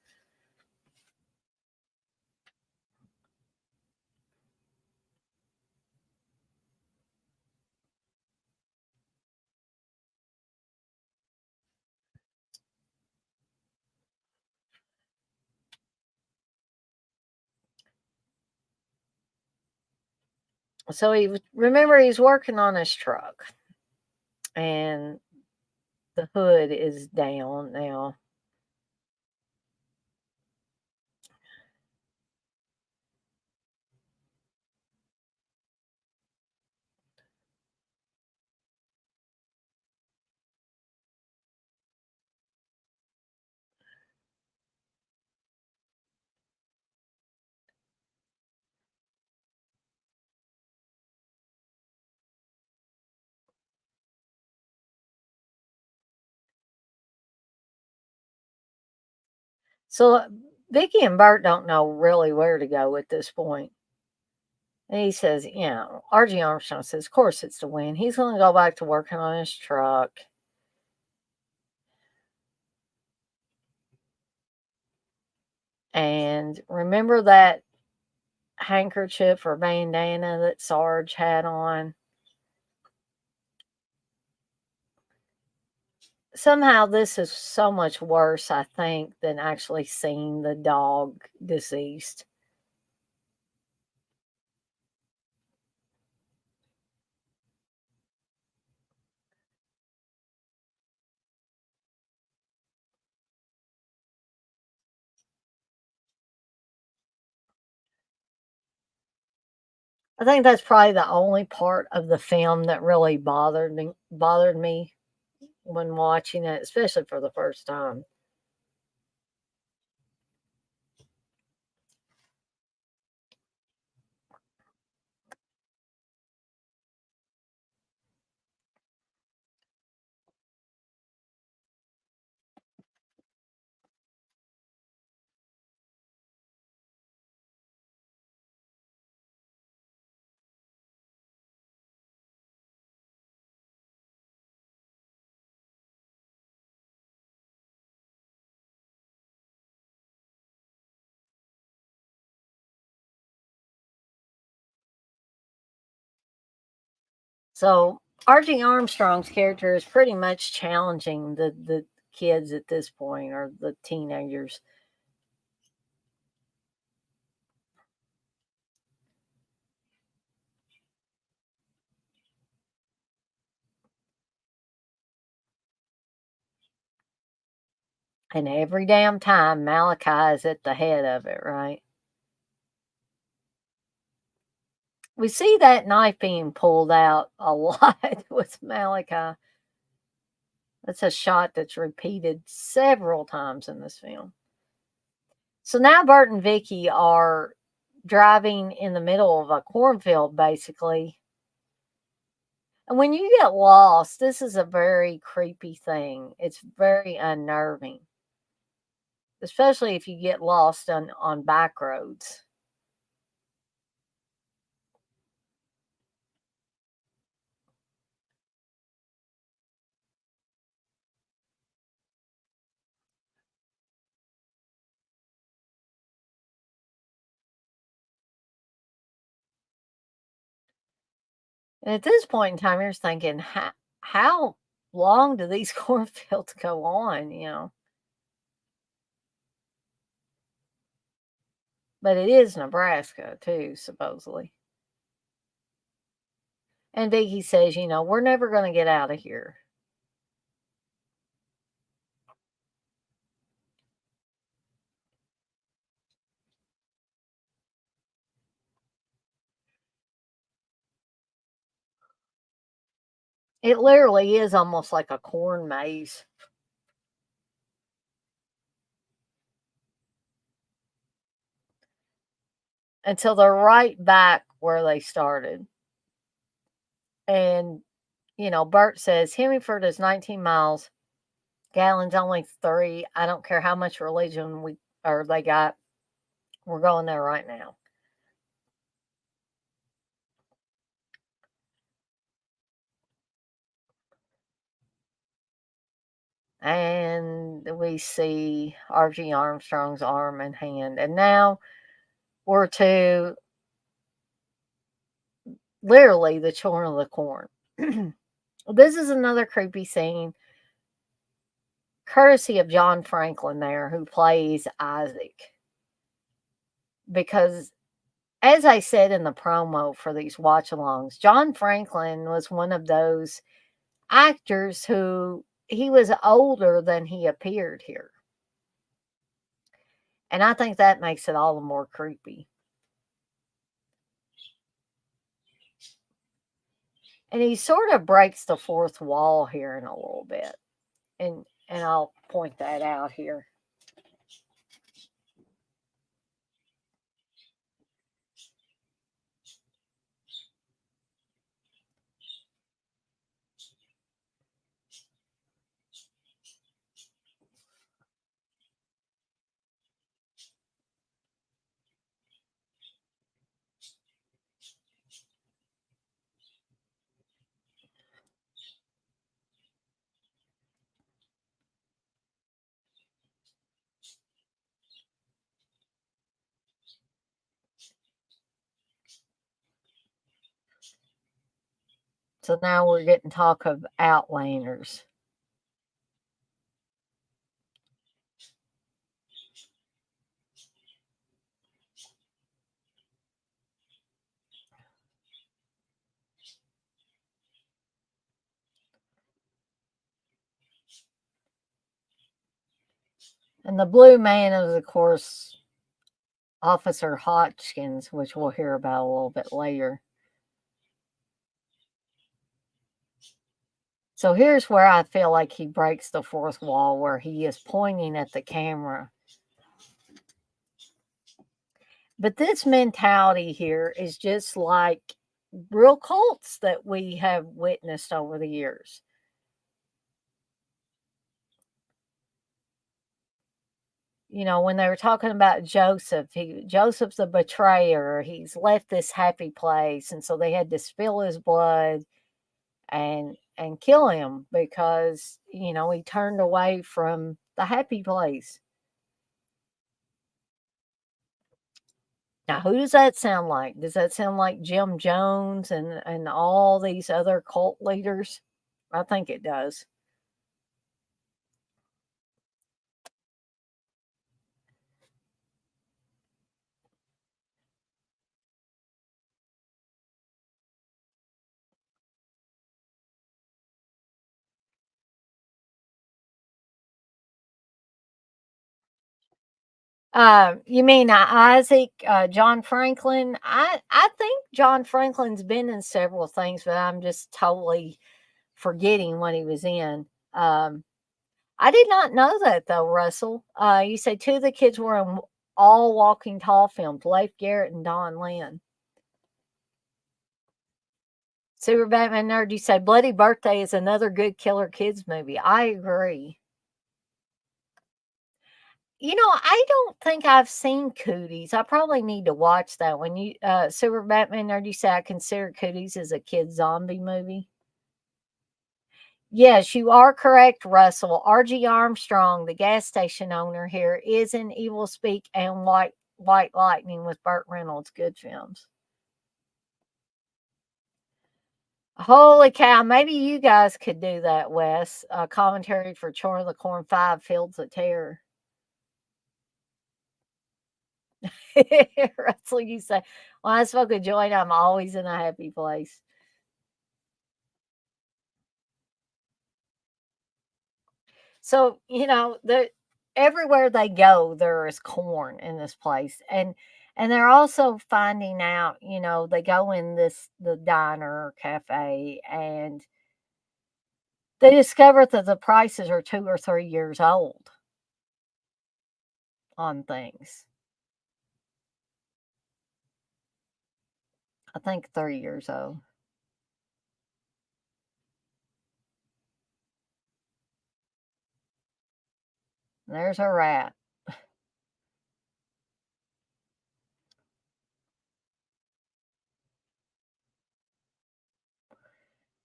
So remember he's working on his truck, and the hood is down now. So Vicky and Bert don't know really where to go at this point. And he says, R.G. Armstrong says, of course it's the wind. He's going to go back to working on his truck. And remember that handkerchief or bandana that Sarge had on? Somehow this is so much worse, I think, than actually seeing the dog deceased. I think that's probably the only part of the film that really bothered me when watching it, especially for the first time. So Archie Armstrong's character is pretty much challenging the kids at this point, or the teenagers. And every damn time Malachi is at the head of it, right? We see that knife being pulled out a lot with Malachi. That's a shot that's repeated several times in this film. So now Bert and Vicky are driving in the middle of a cornfield, basically. And when you get lost, this is a very creepy thing. It's very unnerving, especially if you get lost on back roads. And at this point in time, you're thinking, how long do these cornfields go on? But it is Nebraska too, supposedly. And Vicky says, we're never going to get out of here. It literally is almost like a corn maze. Until they're right back where they started. And, Bert says Hemingford is 19 miles, Gallon's only 3. I don't care how much religion they got. We're going there right now. And we see R.G. Armstrong's arm and hand. And now we're to literally the children of the corn. This is another creepy scene, courtesy of John Franklin there, who plays Isaac. Because, as I said in the promo for these watch alongs, John Franklin was one of those actors who he was older than he appeared here. And I think that makes it all the more creepy. And he sort of breaks the fourth wall here in a little bit. And I'll point that out here. So now we're getting talk of Outlanders. And the blue man is, of course, Officer Hodgkins, which we'll hear about a little bit later. So here's where I feel like he breaks the fourth wall, where he is pointing at the camera. But this mentality here is just like real cults that we have witnessed over the years. When they were talking about Joseph, Joseph's a betrayer. He's left this happy place, and so they had to spill his blood and kill him because he turned away from the happy place. Now, who does that sound like? Does that sound like Jim Jones and all these other cult leaders? I think it does. You mean Isaac, John Franklin? I think John Franklin's been in several things, but I'm just totally forgetting what he was in. I did not know that though, Russell. You say two of the kids were in all Walking Tall films, Leif Garrett and Don Lynn. Super Batman Nerd, you say Bloody Birthday is another good Killer Kids movie. I agree. I don't think I've seen Cooties. I probably need to watch that one. Super Batman Nerd, you say I consider Cooties as a kid zombie movie. Yes, you are correct, Russell. R.G. Armstrong, the gas station owner here, is in Evil Speak and White Lightning with Burt Reynolds. Good films. Holy cow! Maybe you guys could do that, Wes. Commentary for Chore of the Corn 5 Fields of Terror. Russell, you say, when I smoke a joint, I'm always in a happy place. So, everywhere they go, there is corn in this place. And they're also finding out, they go in the diner or cafe and they discover that the prices are 2 or 3 years old on things. I think 3 years old. There's a rat.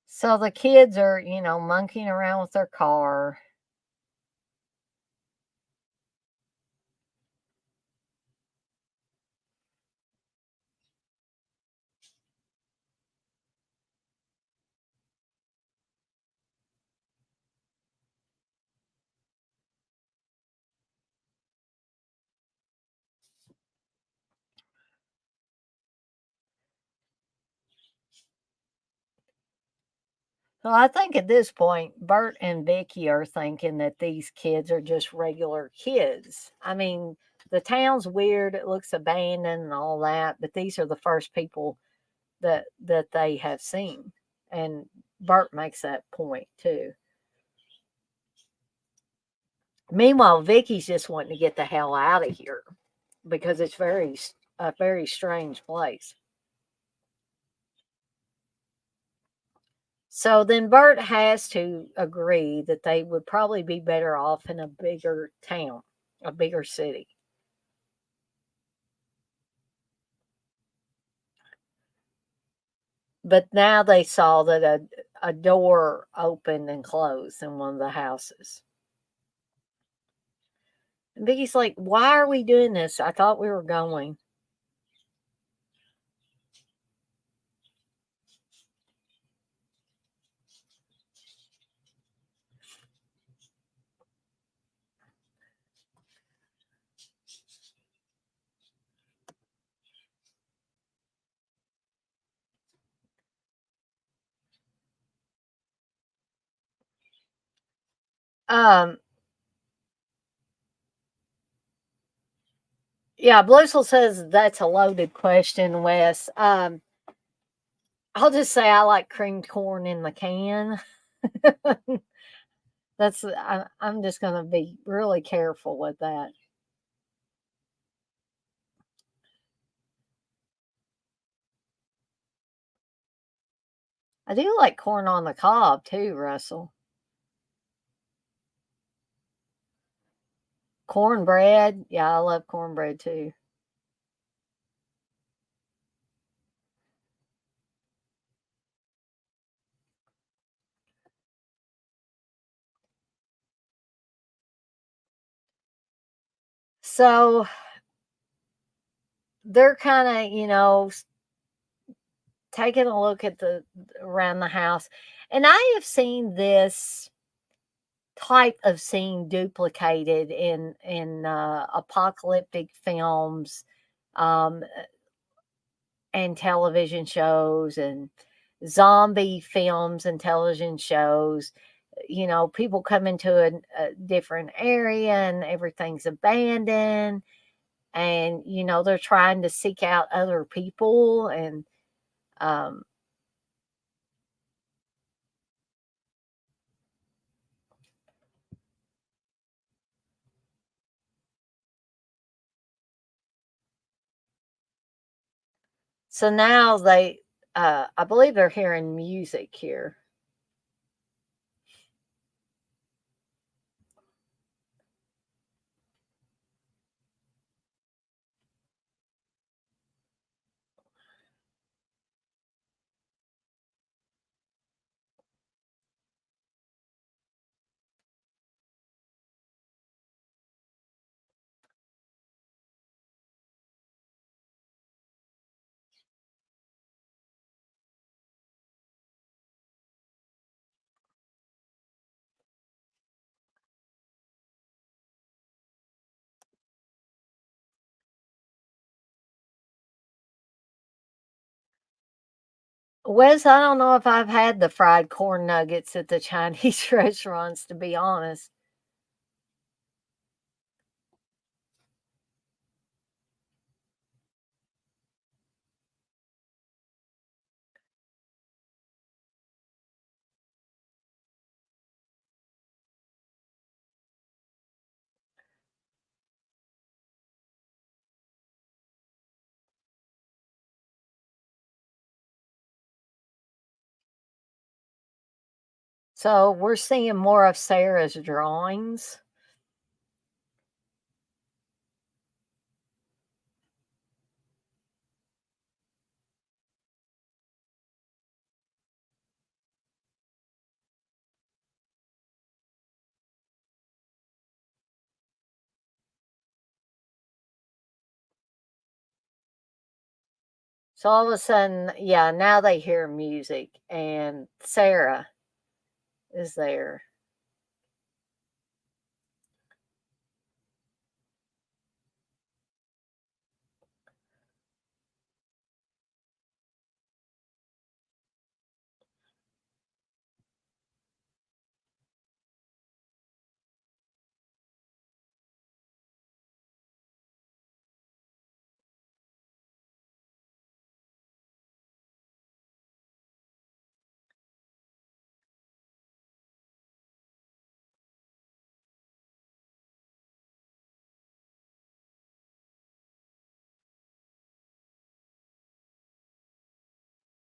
So the kids are, monkeying around with their car. Well, I think at this point, Bert and Vicky are thinking that these kids are just regular kids. I mean, the town's weird, it looks abandoned and all that, but these are the first people that they have seen. And Bert makes that point too. Meanwhile, Vicky's just wanting to get the hell out of here because it's a very strange place. So then Bert has to agree that they would probably be better off in a bigger town, a bigger city. But now they saw that a door opened and closed in one of the houses. And Vicky's like, why are we doing this? I thought we were going. Um, yeah, Bluesel says that's a loaded question, Wes. I'll just say I like creamed corn in the can. I'm just gonna be really careful with that. I do like corn on the cob too, Russell. Cornbread, yeah, I love cornbread too. So they're kind of, taking a look at the around the house. And I have seen this type of scene duplicated in apocalyptic films, um, and television shows, and zombie films and television shows. People come into a different area and everything's abandoned, and they're trying to seek out other people, and um, so now I believe they're hearing music here. Wes, I don't know if I've had the fried corn nuggets at the Chinese restaurants, to be honest. So we're seeing more of Sarah's drawings. So all of a sudden, yeah, now they hear music and Sarah is there.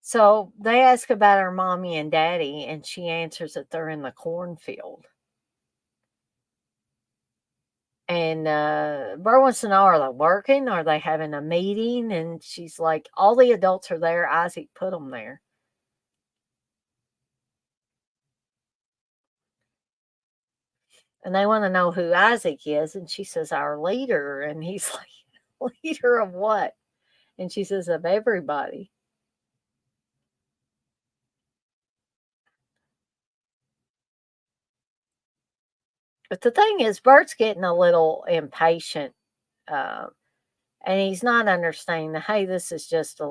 So they ask about her mommy and daddy, and she answers that they're in the cornfield. And Bert wants to know, are they working? Are they having a meeting? And she's like, all the adults are there. Isaac put them there. And they want to know who Isaac is. And she says, our leader. And he's like, leader of what? And she says, of everybody. But the thing is, Bert's getting a little impatient, uh, and he's not understanding that, hey, this is just a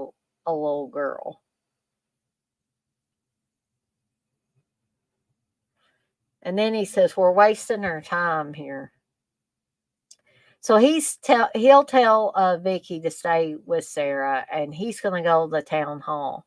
little girl. And then he says, we're wasting our time here. So he'll tell Vicky to stay with Sarah, and he's going to go to the town hall.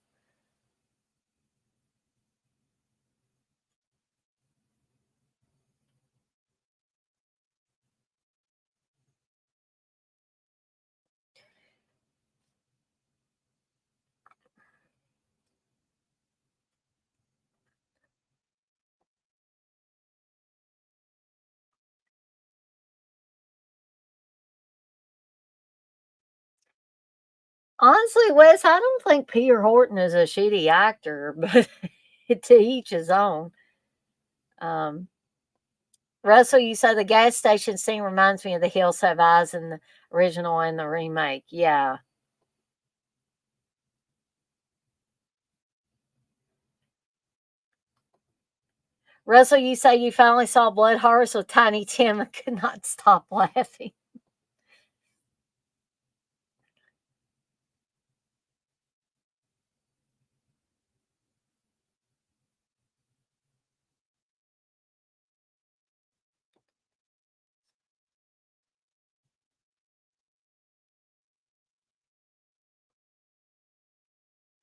Honestly, Wes, I don't think Peter Horton is a shitty actor, but to each his own. Um, Russell, you say the gas station scene reminds me of the Hills Have Eyes in the original and the remake. Yeah. Russell, you say you finally saw Blood Horse with Tiny Tim and could not stop laughing.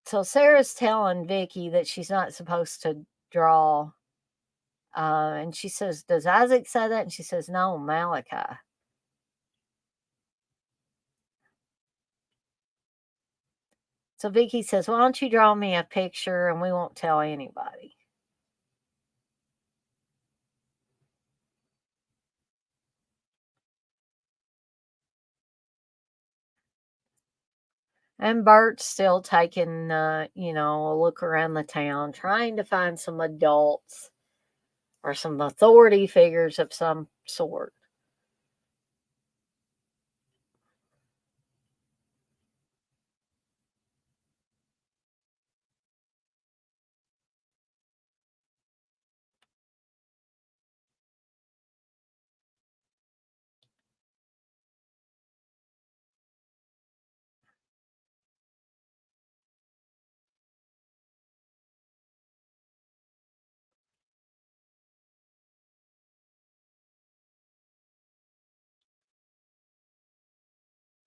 So Sarah's telling Vicky that she's not supposed to draw. And she says, "Does Isaac say that?" And she says, "No, Malachi." So Vicky says, "Why don't you draw me a picture and we won't tell anybody?" And Bert's still taking, a look around the town, trying to find some adults or some authority figures of some sort.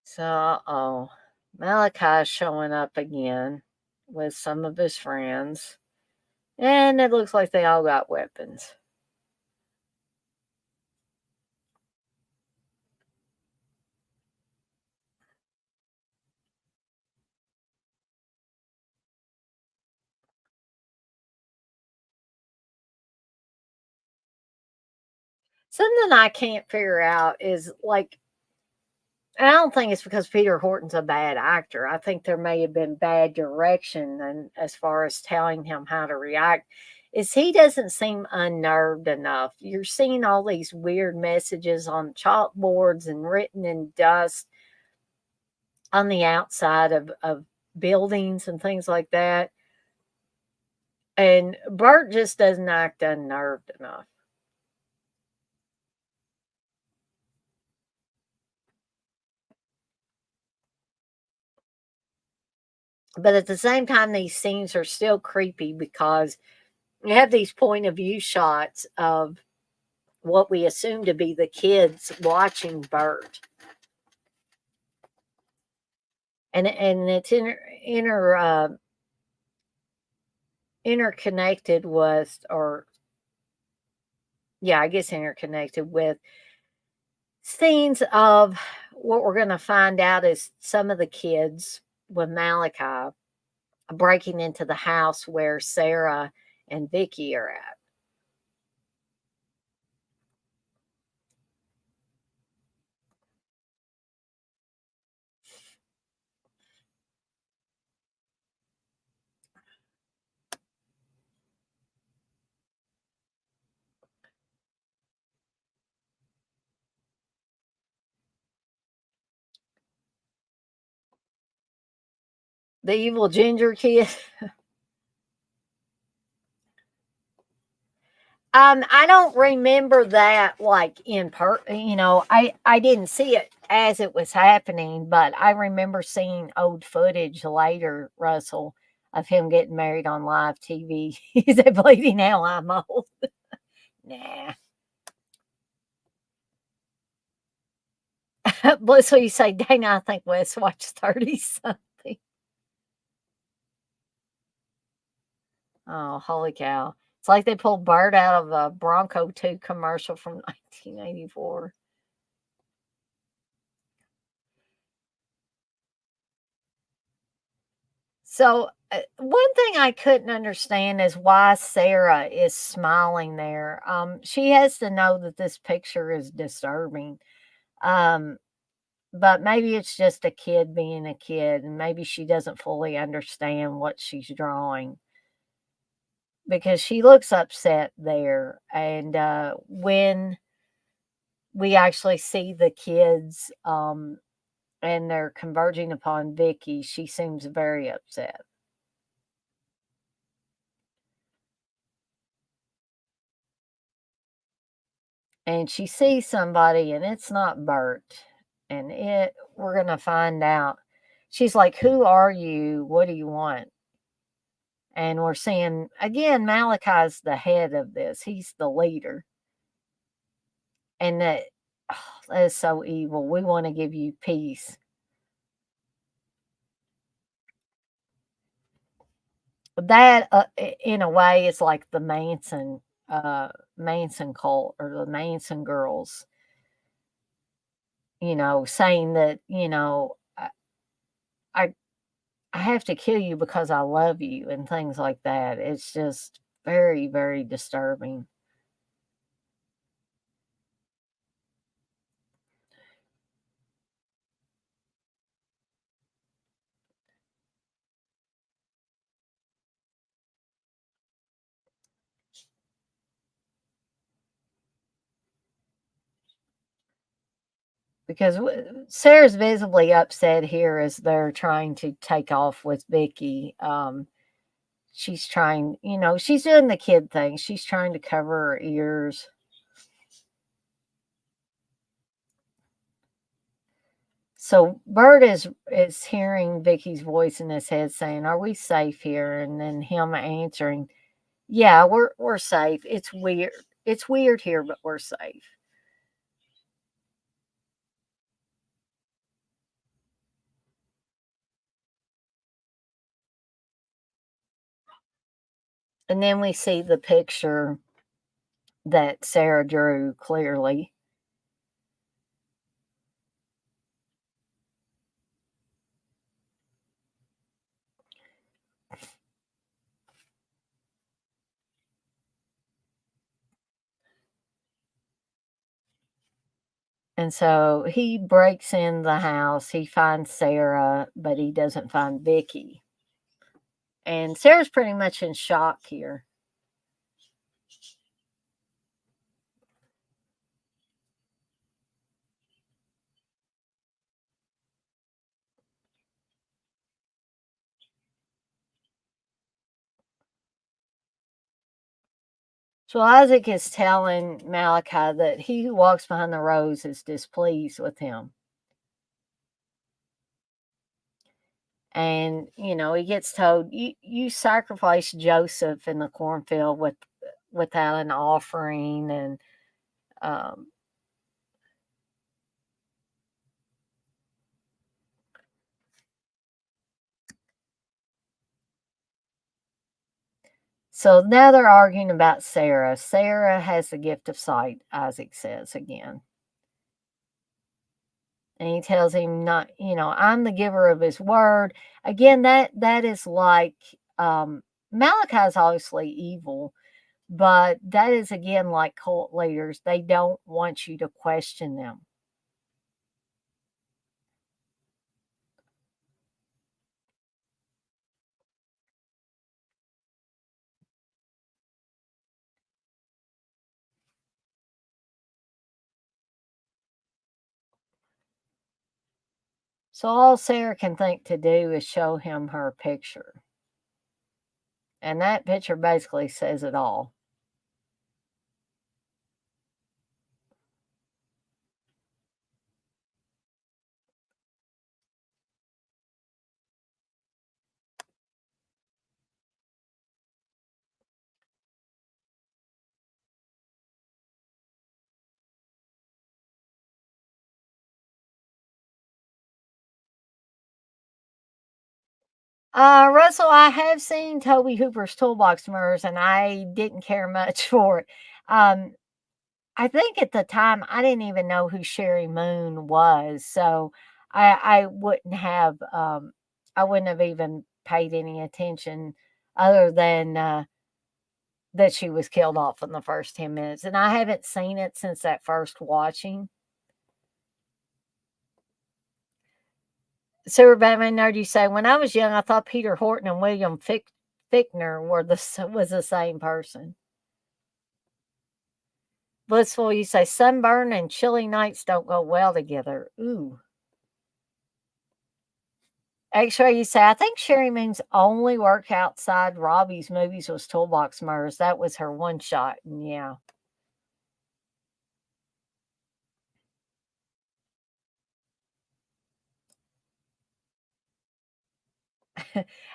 So, oh, Malachi's showing up again with some of his friends, and it looks like they all got weapons. Something I can't figure out is like, I don't think it's because Peter Horton's a bad actor. I think there may have been bad direction and as far as telling him how to react. Is he doesn't seem unnerved enough. You're seeing all these weird messages on chalkboards and written in dust on the outside of buildings and things like that. And Bert just doesn't act unnerved enough. But at the same time, these scenes are still creepy because you have these point of view shots of what we assume to be the kids watching Bert. And it's interconnected with, or yeah, I guess interconnected with scenes of what we're going to find out is some of the kids with Malachi breaking into the house where Sarah and Vicky are at. The evil ginger kid. I don't remember that like in I didn't see it as it was happening, but I remember seeing old footage later, Russell, of him getting married on live TV. Is it bleeding now? I'm old. Nah. But so you say, Dana, I think Wes watched 30 something. Oh, holy cow. It's like they pulled Bart out of a Bronco 2 commercial from 1984. So, one thing I couldn't understand is why Sarah is smiling there. She has to know that this picture is disturbing. Um, but maybe it's just a kid being a kid, and maybe she doesn't fully understand what she's drawing because she looks upset there. And when we actually see the kids, and they're converging upon Vicky. She seems very upset. And she sees somebody, and it's not Bert. And we're going to find out. She's like, "Who are you? What do you want?" And we're seeing, again, Malachi's the head of this. He's the leader. And that is so evil. We want to give you peace. That, in a way, is like the Manson cult, or the Manson girls, saying that, I I have to kill you because I love you, and things like that. It's just very, very disturbing. Because Sarah's visibly upset here as they're trying to take off with Vicky. She's trying, she's doing the kid thing. She's trying to cover her ears. So Bert is hearing Vicky's voice in his head saying, "Are we safe here?" And then him answering, "Yeah, we're safe. It's weird. It's weird here, but we're safe." And then we see the picture that Sarah drew clearly. And so he breaks in the house. He finds Sarah, but he doesn't find Vicky. And Sarah's pretty much in shock here. So Isaac is telling Malachi that he who walks behind the rose is displeased with him. And, he gets told, you sacrificed Joseph in the cornfield without an offering. And um, so now they're arguing about Sarah. Sarah has the gift of sight, Isaac says again. And he tells him, not, I'm the giver of his word. Again, that is like, Malachi is obviously evil, but that is again like cult leaders. They don't want you to question them. So all Sarah can think to do is show him her picture. And that picture basically says it all. Russell, I have seen Toby Hooper's Toolbox Murders, and I didn't care much for it. Um, I think at the time I didn't even know who Sherry Moon was, so I wouldn't have I wouldn't have even paid any attention other than that she was killed off in the first 10 minutes, and I haven't seen it since that first watching. So, Batman Nerd, you say, when I was young, I thought Peter Horton and William Fichtner was the same person. Blissful, you say sunburn and chilly nights don't go well together. Ooh. X-ray, you say, I think Sherry Moon's only work outside Robbie's movies was Toolbox Murders. That was her one shot. And yeah.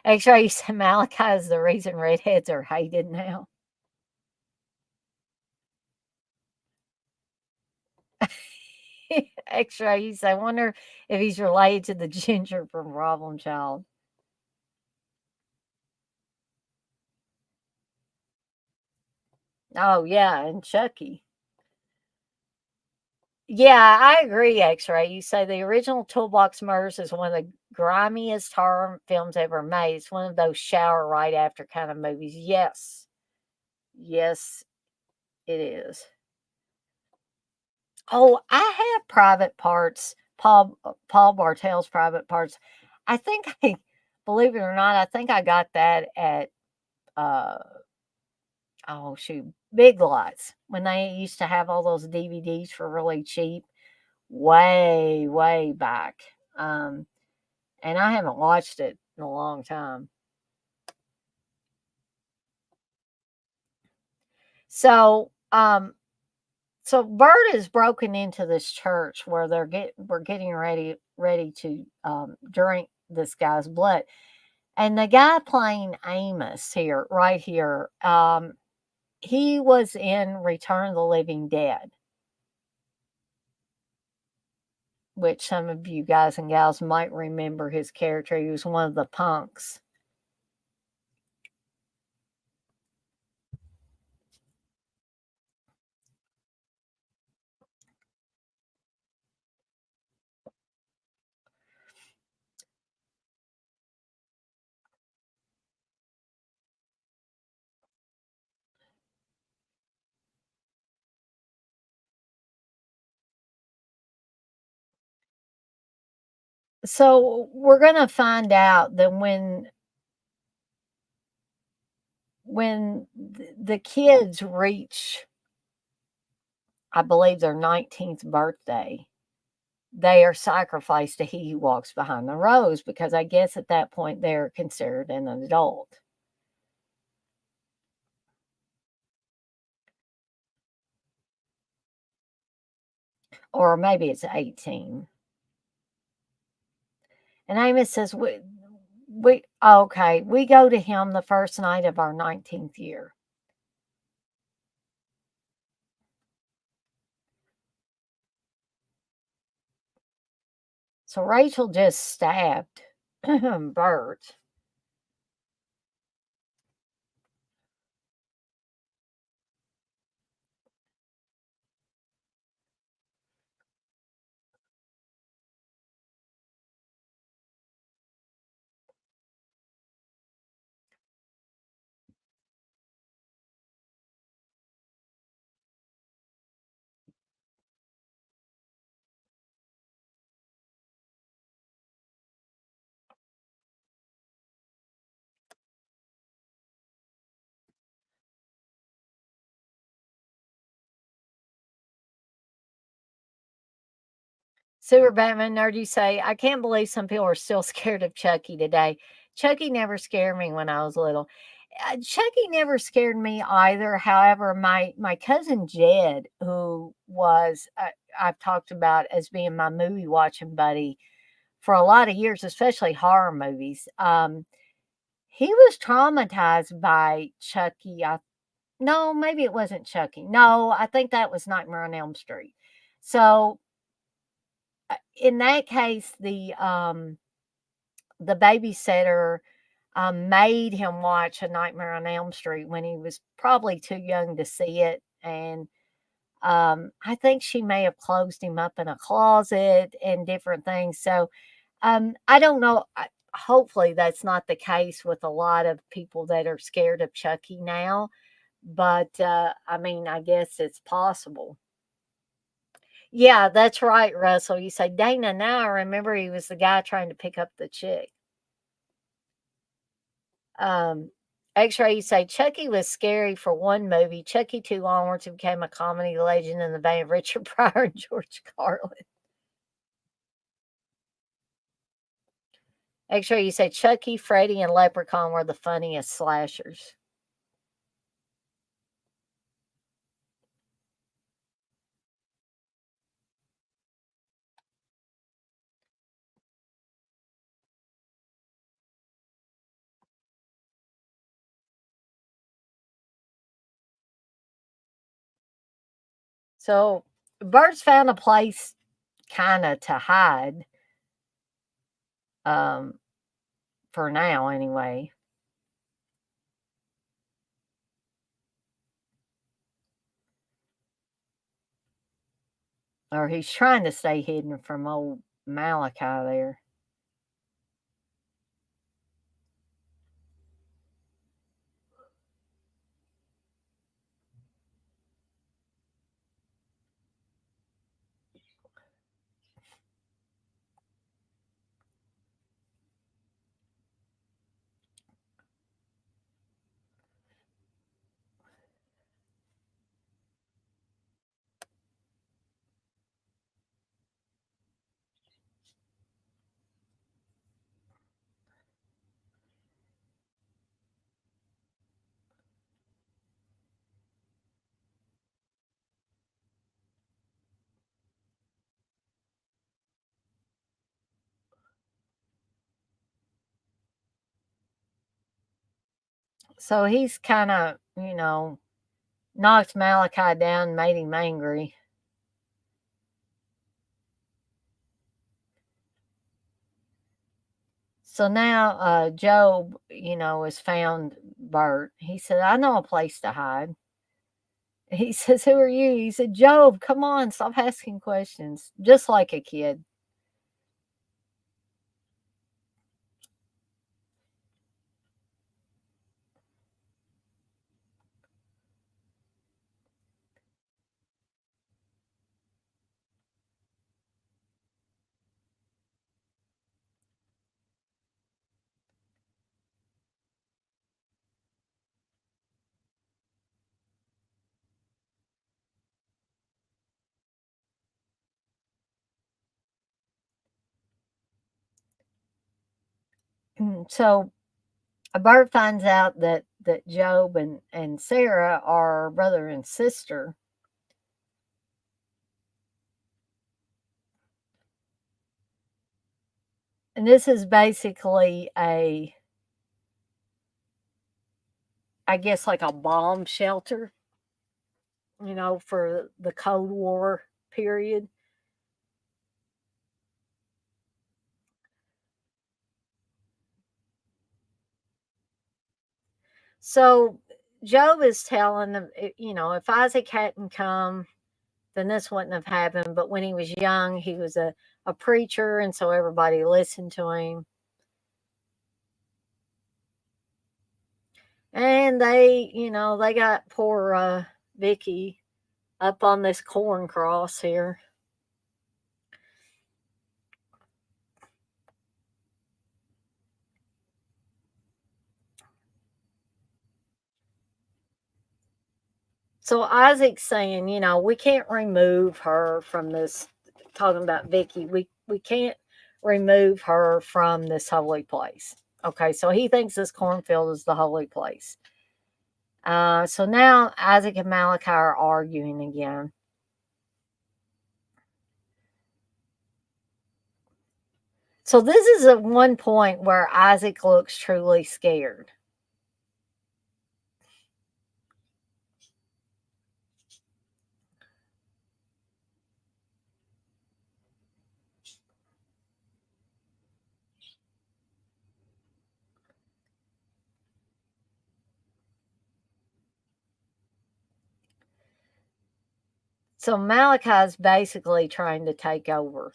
X-ray, you say Malachi is the reason redheads are hated now. X-ray, you say, I wonder if he's related to the ginger from Problem Child. Oh, yeah, and Chucky. Yeah, I agree, X-ray. You say the original Toolbox Murders is one of the grimiest horror films ever made. It's one of those shower right after kind of movies. Yes. Yes, it is. Oh, I have private parts. Paul Bartel's private parts. I think I believe it or not, I think I got that at uh oh shoot, Big Lots when they used to have all those DVDs for really cheap way back. Um and I haven't watched it in a long time. So, so Bert is broken into this church where we're getting ready to drink this guy's blood. And the guy playing Amos here, right here, he was in Return of the Living Dead, which some of you guys and gals might remember his character. He was one of the punks. So we're gonna find out that when the kids reach, I believe, their 19th birthday, they are sacrificed to he who walks behind the rose because I guess at that point they're considered an adult. Or maybe it's 18. And Amos says, we okay, we go to him the first night of our 19th year. So Rachel just stabbed Bert. Super Batman Nerd, you say, I can't believe some people are still scared of Chucky today. Chucky never scared me when I was little. Chucky never scared me either. However, my cousin Jed, who was I've talked about as being my movie watching buddy for a lot of years, especially horror movies. He was traumatized by Chucky. No, maybe it wasn't Chucky. No, I think that was Nightmare on Elm Street. So in that case, the babysitter made him watch A Nightmare on Elm Street when he was probably too young to see it, and I think she may have closed him up in a closet and different things. So I don't know. Hopefully, that's not the case with a lot of people that are scared of Chucky now. But I mean, I guess it's possible. Yeah, that's right, Russell. You say, Dana, now I remember he was the guy trying to pick up the chick. Um, X-Ray, you say Chucky was scary for one movie. Chucky 2 onwards it became a comedy legend in the vein of Richard Pryor and George Carlin. X-Ray, you say Chucky, Freddy, and Leprechaun were the funniest slashers. So Bert's found a place kind of to hide, um, for now anyway. Or he's trying to stay hidden from old Malachi there. So he's kind of, knocked Malachi down, made him angry. So now Job, has found Bert. He said, I know a place to hide. He says, who are you? He said, Job, come on, stop asking questions. Just like a kid. So Bert finds out that Job and Sarah are brother and sister. And this is basically I guess like a bomb shelter, for the Cold War period. So Job is telling them, if Isaac hadn't come, then this wouldn't have happened. But when he was young, he was a preacher, and so everybody listened to him. And they got poor Vicky up on this corn cross here. So Isaac's saying, we can't remove her from this. Talking about Vicky, we can't remove her from this holy place. Okay, so he thinks this cornfield is the holy place. So now Isaac and Malachi are arguing again. So this is at one point where Isaac looks truly scared. So Malachi's basically trying to take over.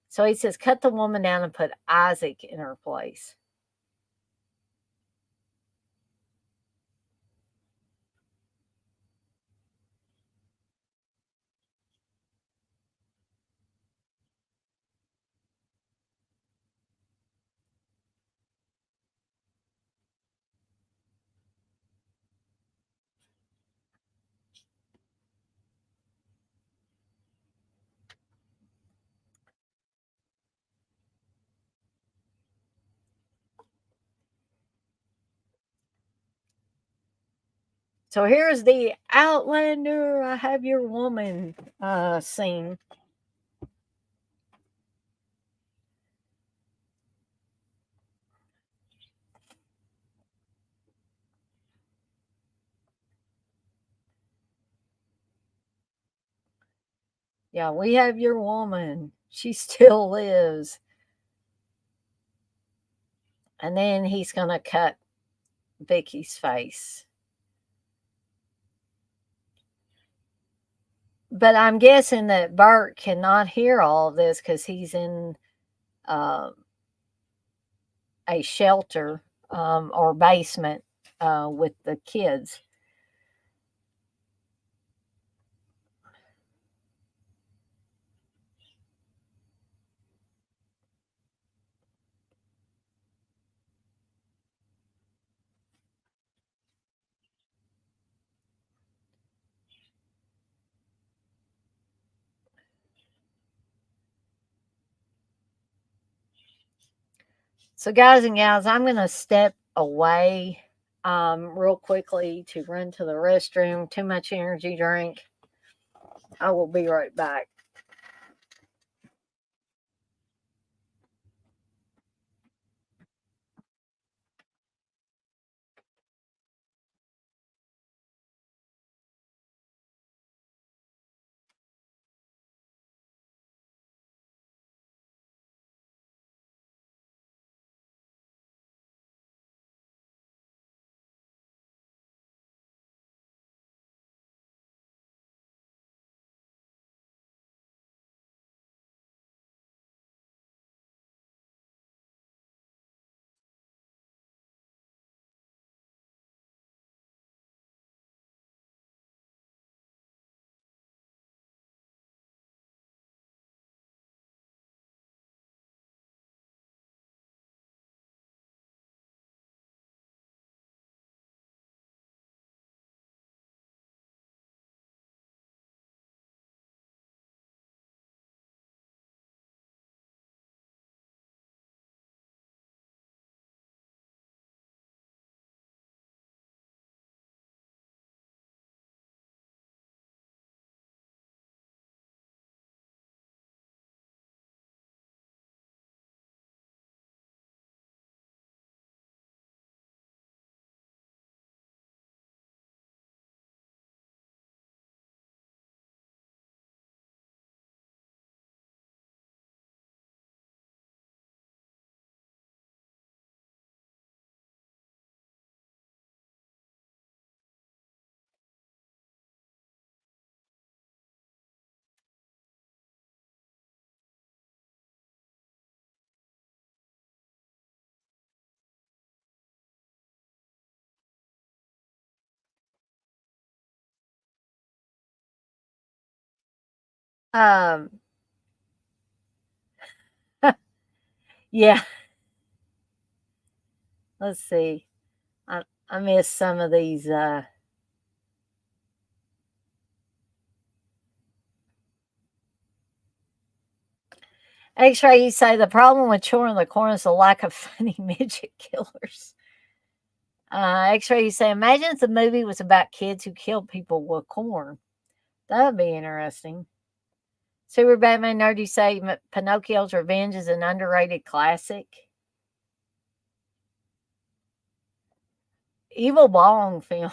So he says, cut the woman down and put Isaac in her place. So here's the Outlander, I have your woman scene. Yeah, we have your woman. She still lives. And then he's going to cut Vicky's face. But I'm guessing that Bert cannot hear all of this because he's in uh, a shelter or basement with the kids. So, guys and gals, I'm going to step away real quickly to run to the restroom. Too much energy drink. I will be right back. Um, yeah, let's see. I missed some of these. X-ray, you say the problem with chewing the corn is the lack of funny midget killers. X-ray, you say imagine if the movie was about kids who killed people with corn. That would be interesting. Super Batman Nerd, you say Pinocchio's Revenge is an underrated classic. Evil Bong films.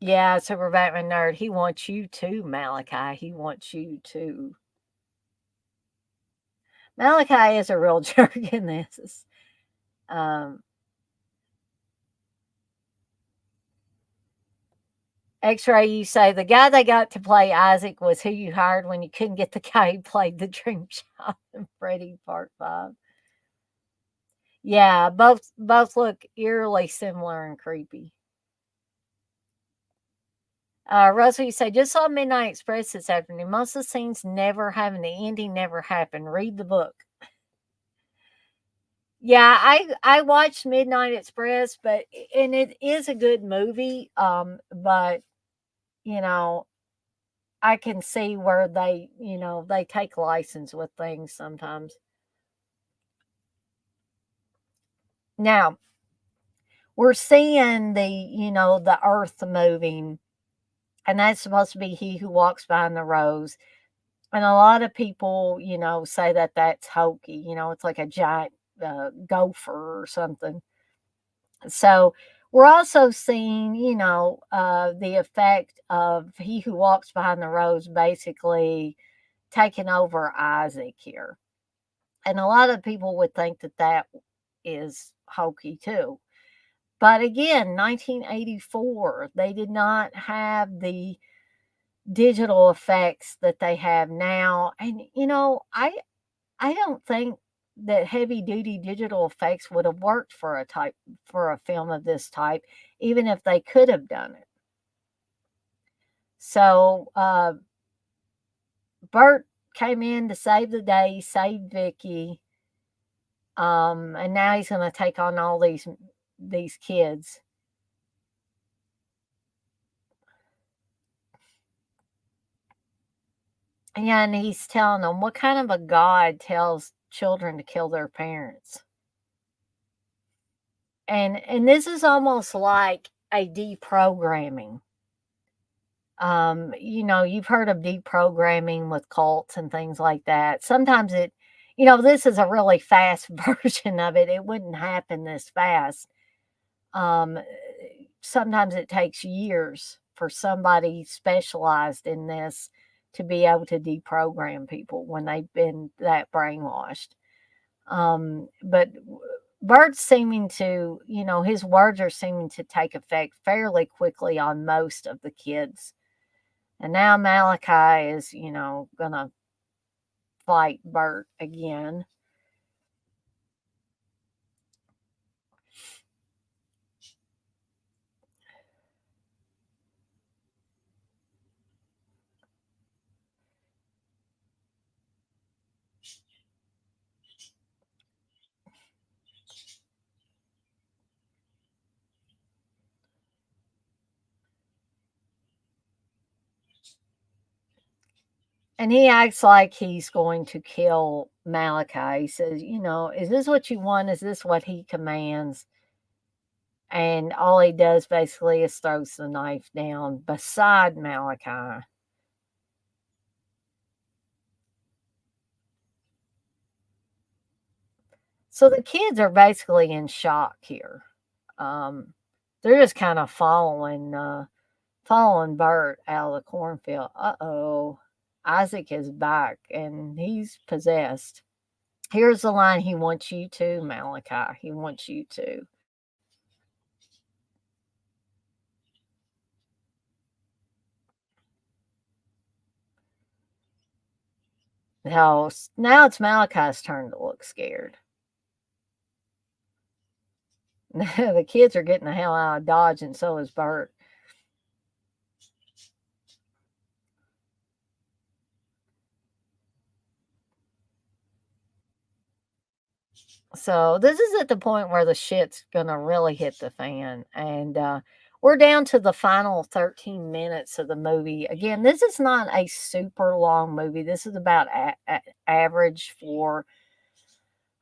Yeah, Super Batman Nerd. He wants you too, Malachi. He wants you too. Malachi is a real jerk in this. Um, X-ray, you say the guy they got to play Isaac was who you hired when you couldn't get the guy who played the Dream Child in Freddy Part 5. Yeah, both look eerily similar and creepy. Russell, you say just saw Midnight Express this afternoon. Most of the scenes never happen. The ending never happened. Read the book. Yeah, I watched Midnight Express, but and it is a good movie. But you know, I can see where they take license with things sometimes. Now, we're seeing the earth moving, and that's supposed to be he who walks behind the rose. And a lot of people, say that that's hokey. It's like a giant gopher or something. So we're also seeing, the effect of he who walks behind the rose basically taking over Isaac here. And a lot of people would think that that is hokey too. But again, 1984, they did not have the digital effects that they have now. And I don't think that heavy duty digital effects would have worked for a film of this type, even if they could have done it. So Bert came in to save the day, saved Vicky, and now he's going to take on all these kids. And he's telling them, what kind of a God tells children to kill their parents? And this is almost like a deprogramming. You've heard of deprogramming with cults and things like that. Sometimes this is a really fast version of it. It wouldn't happen this fast. Um, Sometimes it takes years for somebody specialized in this to be able to deprogram people when they've been that brainwashed. But Bert's seeming to, his words are seeming to take effect fairly quickly on most of the kids. And now Malachi is, gonna fight Bert again. And he acts like he's going to kill Malachi. He says, is this what you want? Is this what he commands? And all he does basically is throws the knife down beside Malachi. So the kids are basically in shock here. Um, they're just kind of following Bert out of the cornfield. Uh-oh. Isaac is back and he's possessed. Here's the line, he wants you to, Malachi. He wants you to. Now it's Malachi's turn to look scared. The kids are getting the hell out of Dodge, and so is Bert. So this is at the point where the shit's gonna really hit the fan, and we're down to the final 13 minutes of the movie. Again, this is not a super long movie. This is about average for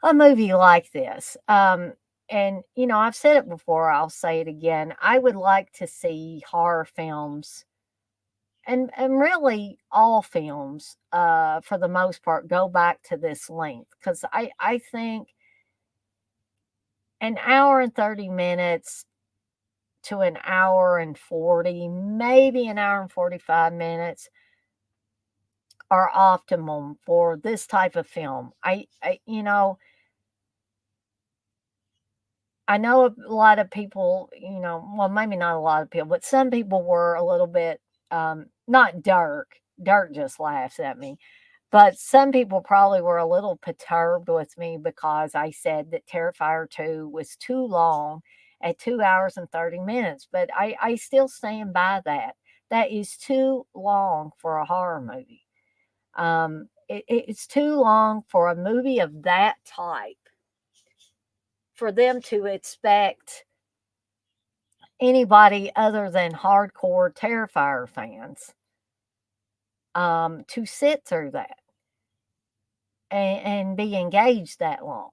a movie like this. And I've said it before. I'll say it again. I would like to see horror films and really all films, for the most part, go back to this length because I think an hour and 30 minutes to an hour and 40, maybe an hour and 45 minutes are optimum for this type of film. I know a lot of people, well, maybe not a lot of people, but some people were a little bit, not Dirk. Dirk just laughs at me. But some people probably were a little perturbed with me because I said that Terrifier 2 was too long at 2 hours and 30 minutes. But I still stand by that. That is too long for a horror movie. It's too long for a movie of that type for them to expect anybody other than hardcore Terrifier fans. to sit through that and be engaged that long.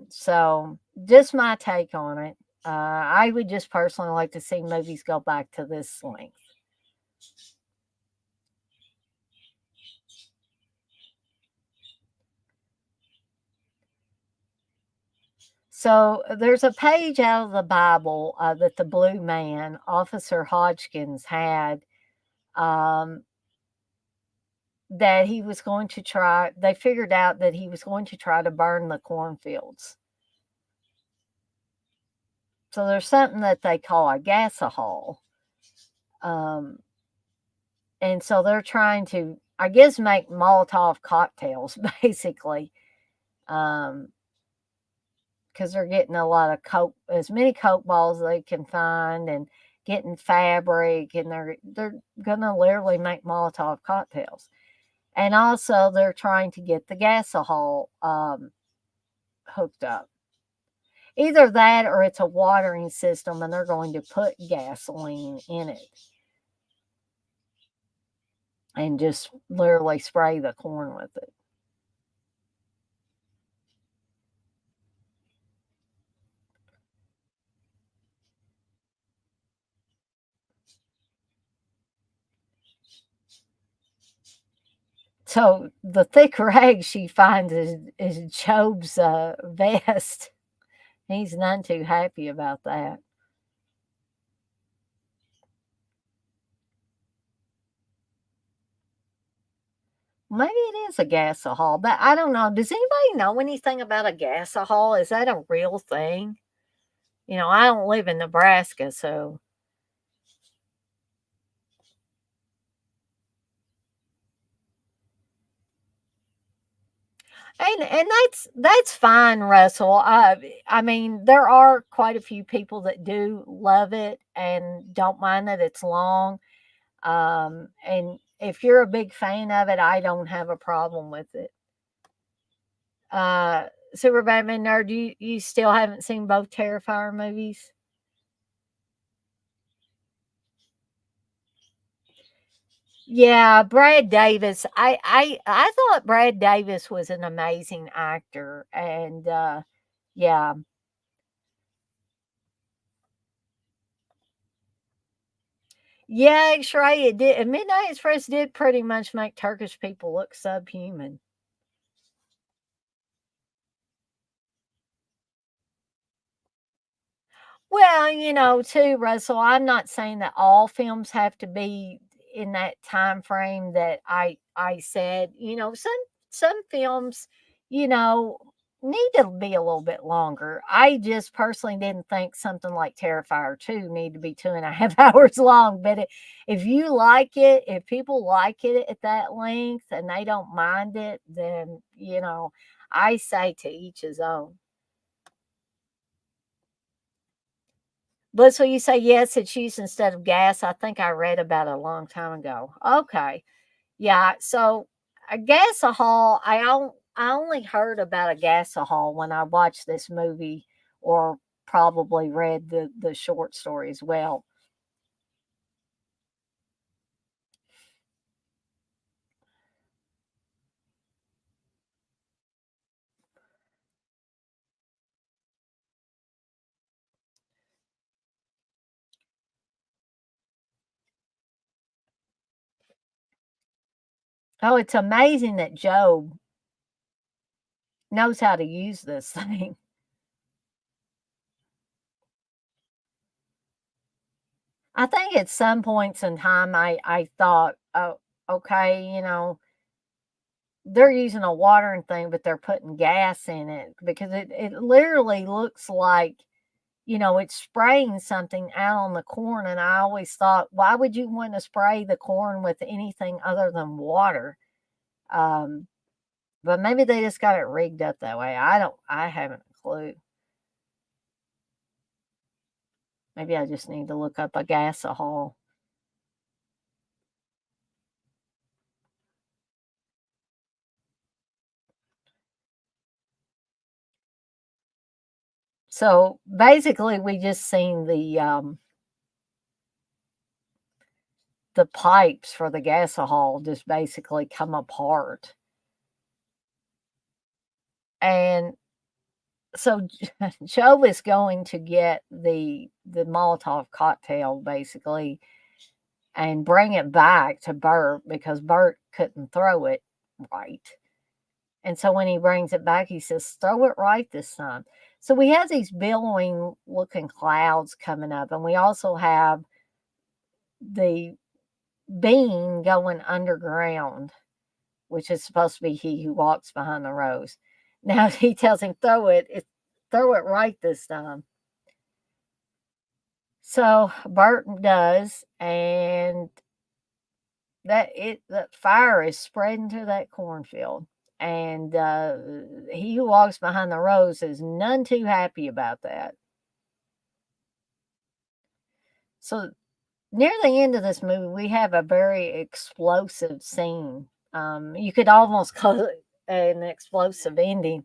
So just my take on it. I would just personally like to see movies go back to this length. So there's a page out of the Bible that the blue man, Officer Hodgkins, had, um, that he was going to try. They figured out that he was going to try to burn the cornfields. So there's something that they call a gasohol. Um, and so they're trying to, I guess, make Molotov cocktails, basically. Um, because they're getting a lot of coke, as many coke balls they can find, and getting fabric, and they're gonna literally make Molotov cocktails. And also, they're trying to get the gasohol hooked up. Either that, or it's a watering system, and they're going to put gasoline in it and just literally spray the corn with it. So the thick rag she finds is Job's vest. He's none too happy about that. Maybe it is a gasohol, but I don't know. Does anybody know anything about a gasohol? Is that a real thing? I don't live in Nebraska, so and that's fine, Russell. I mean, there are quite a few people that do love it and don't mind that it's long. And if you're a big fan of it, I don't have a problem with it. Uh, Super Batman Nerd, you still haven't seen both Terrifier movies? Yeah, Brad Davis. I thought Brad Davis was an amazing actor, and yeah, yeah, X-Ray. It did. Midnight Express did pretty much make Turkish people look subhuman. Well, too, Russell, I'm not saying that all films have to be in that time frame that I said. Some films, you know, need to be a little bit longer. I just personally didn't think something like Terrifier 2 need to be 2.5 hours long. But if you like it, if people like it at that length and they don't mind it, then I say to each his own. But so you say yes, it's used instead of gas. I think I read about it a long time ago. Okay. Yeah. So a gasahol, I only heard about a gasahol when I watched this movie, or probably read the short story as well. Oh, it's amazing that Job knows how to use this thing. I think at some points in time I thought, oh, okay, they're using a watering thing, but they're putting gas in it, because it literally looks like, it's spraying something out on the corn. And I always thought, why would you want to spray the corn with anything other than water? Um, but maybe they just got it rigged up that way. I haven't a clue. Maybe I just need to look up a gasohol. So basically, we just seen the pipes for the gasohol just basically come apart. And so Joe is going to get the Molotov cocktail basically and bring it back to Bert because Bert couldn't throw it right. And so when he brings it back, he says, throw it right this time. So we have these billowing looking clouds coming up, and we also have the being going underground, which is supposed to be he who walks behind the rose. Now he tells him, throw it right this time. So Burton does, and that fire is spreading to that cornfield. And he who walks behind the rose is none too happy about that. So near the end of this movie, we have a very explosive scene. You could almost call it an explosive ending.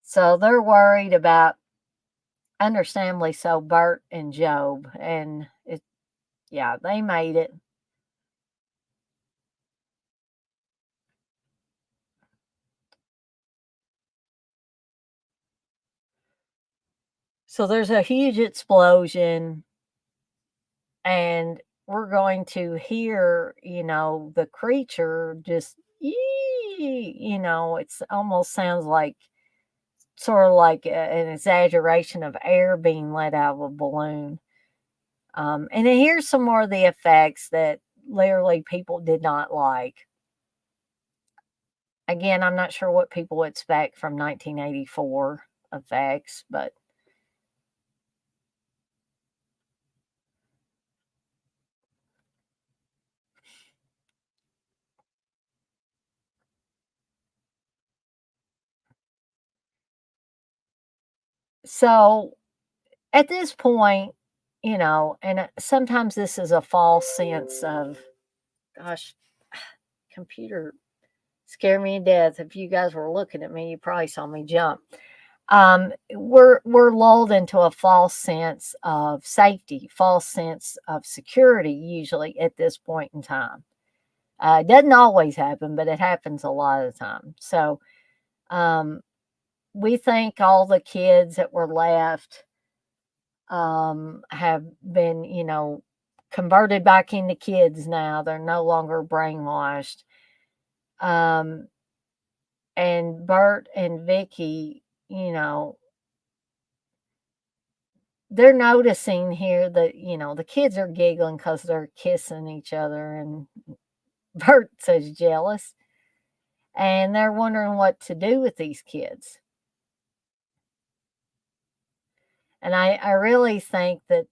So they're worried about, understandably so, Bert and Job, and yeah, they made it. So there's a huge explosion, and we're going to hear, the creature just, it's almost sounds like sort of like an exaggeration of air being let out of a balloon. And then here's some more of the effects that literally people did not like. Again, I'm not sure what people expect from 1984 effects, but so at this point, and sometimes this is a false sense of, gosh, computer scare me to death. If you guys were looking at me, you probably saw me jump. We're lulled into a false sense of safety, false sense of security, usually at this point in time. It doesn't always happen, but it happens a lot of the time. So we think all the kids that were left have been, converted back into kids now. They're no longer brainwashed. Um, and Bert and Vicky, they're noticing here that, the kids are giggling because they're kissing each other, and Bert says jealous. And they're wondering what to do with these kids. And I really think that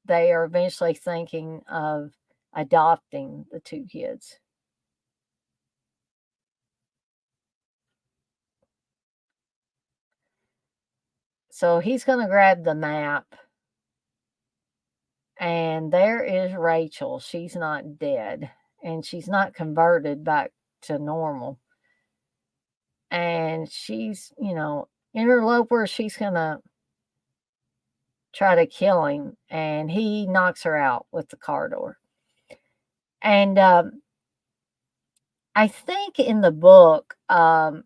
they are eventually thinking of adopting the two kids. So he's going to grab the map, and there is Rachel. She's not dead, and she's not converted back to normal. And she's, interloper, she's going to try to kill him, and he knocks her out with the car door. And I think in the book, or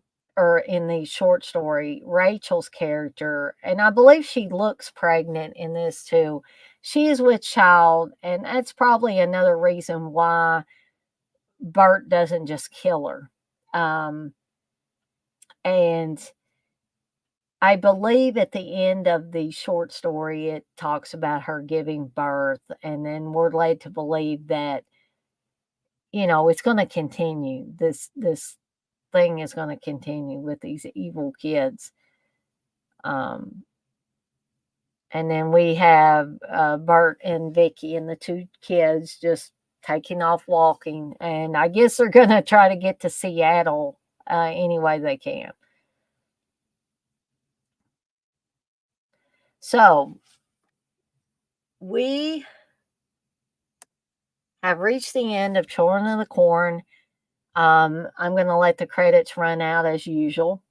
in the short story, Rachel's character, and I believe she looks pregnant in this too. She is with child, and that's probably another reason why Bert doesn't just kill her. And I believe at the end of the short story, it talks about her giving birth, and then we're led to believe that, it's going to continue. This thing is going to continue with these evil kids. Um, and then we have Bert and Vicky and the two kids just taking off walking, and I guess they're going to try to get to Seattle any way they can. So we have reached the end of Children of the Corn. I'm going to let the credits run out as usual.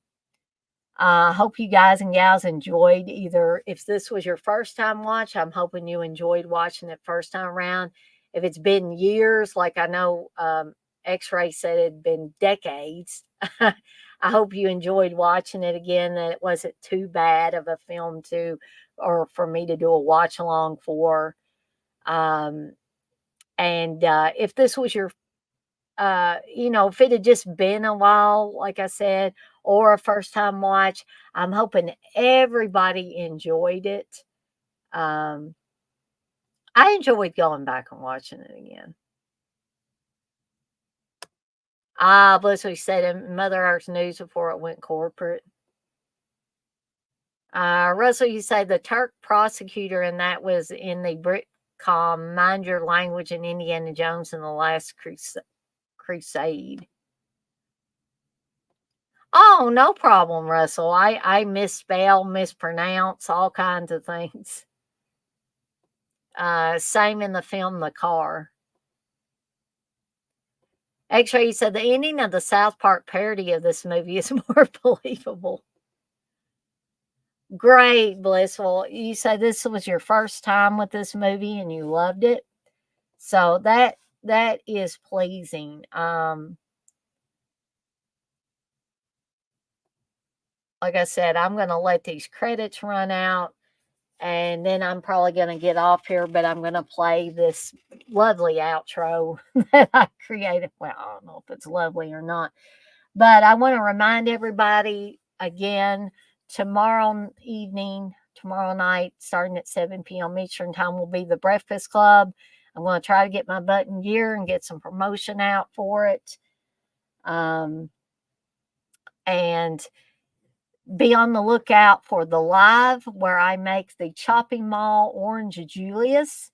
I hope you guys and gals enjoyed either. If this was your first time watch, I'm hoping you enjoyed watching it first time around. If it's been years, like I know X-Ray said it had been decades, I hope you enjoyed watching it again, that it wasn't too bad of a film to, or for me to do a watch along for. Um, and if this was your if it had just been a while, like I said, or a first time watch, I'm hoping everybody enjoyed it. Um, I enjoyed going back and watching it again. Bless what you said in Mother Earth News before it went corporate. Russell, you say the Turk prosecutor, and that was in the Britcom, Mind Your Language, and Indiana Jones and the Last Crusade. Oh, no problem, Russell. I misspell, mispronounce all kinds of things. Same in the film The Car. X-Ray said the ending of the South Park parody of this movie is more believable. Great, Blissful. You said this was your first time with this movie and you loved it. So that is pleasing. Like I said, I'm going to let these credits run out, and then I'm probably going to get off here, but I'm going to play this lovely outro that I created. Well, I don't know if it's lovely or not, but I want to remind everybody again, tomorrow night, starting at 7 p.m. Eastern Time, will be the Breakfast Club. I'm going to try to get my button gear and get some promotion out for it. And be on the lookout for the live where I make the Chopping Mall Orange Julius,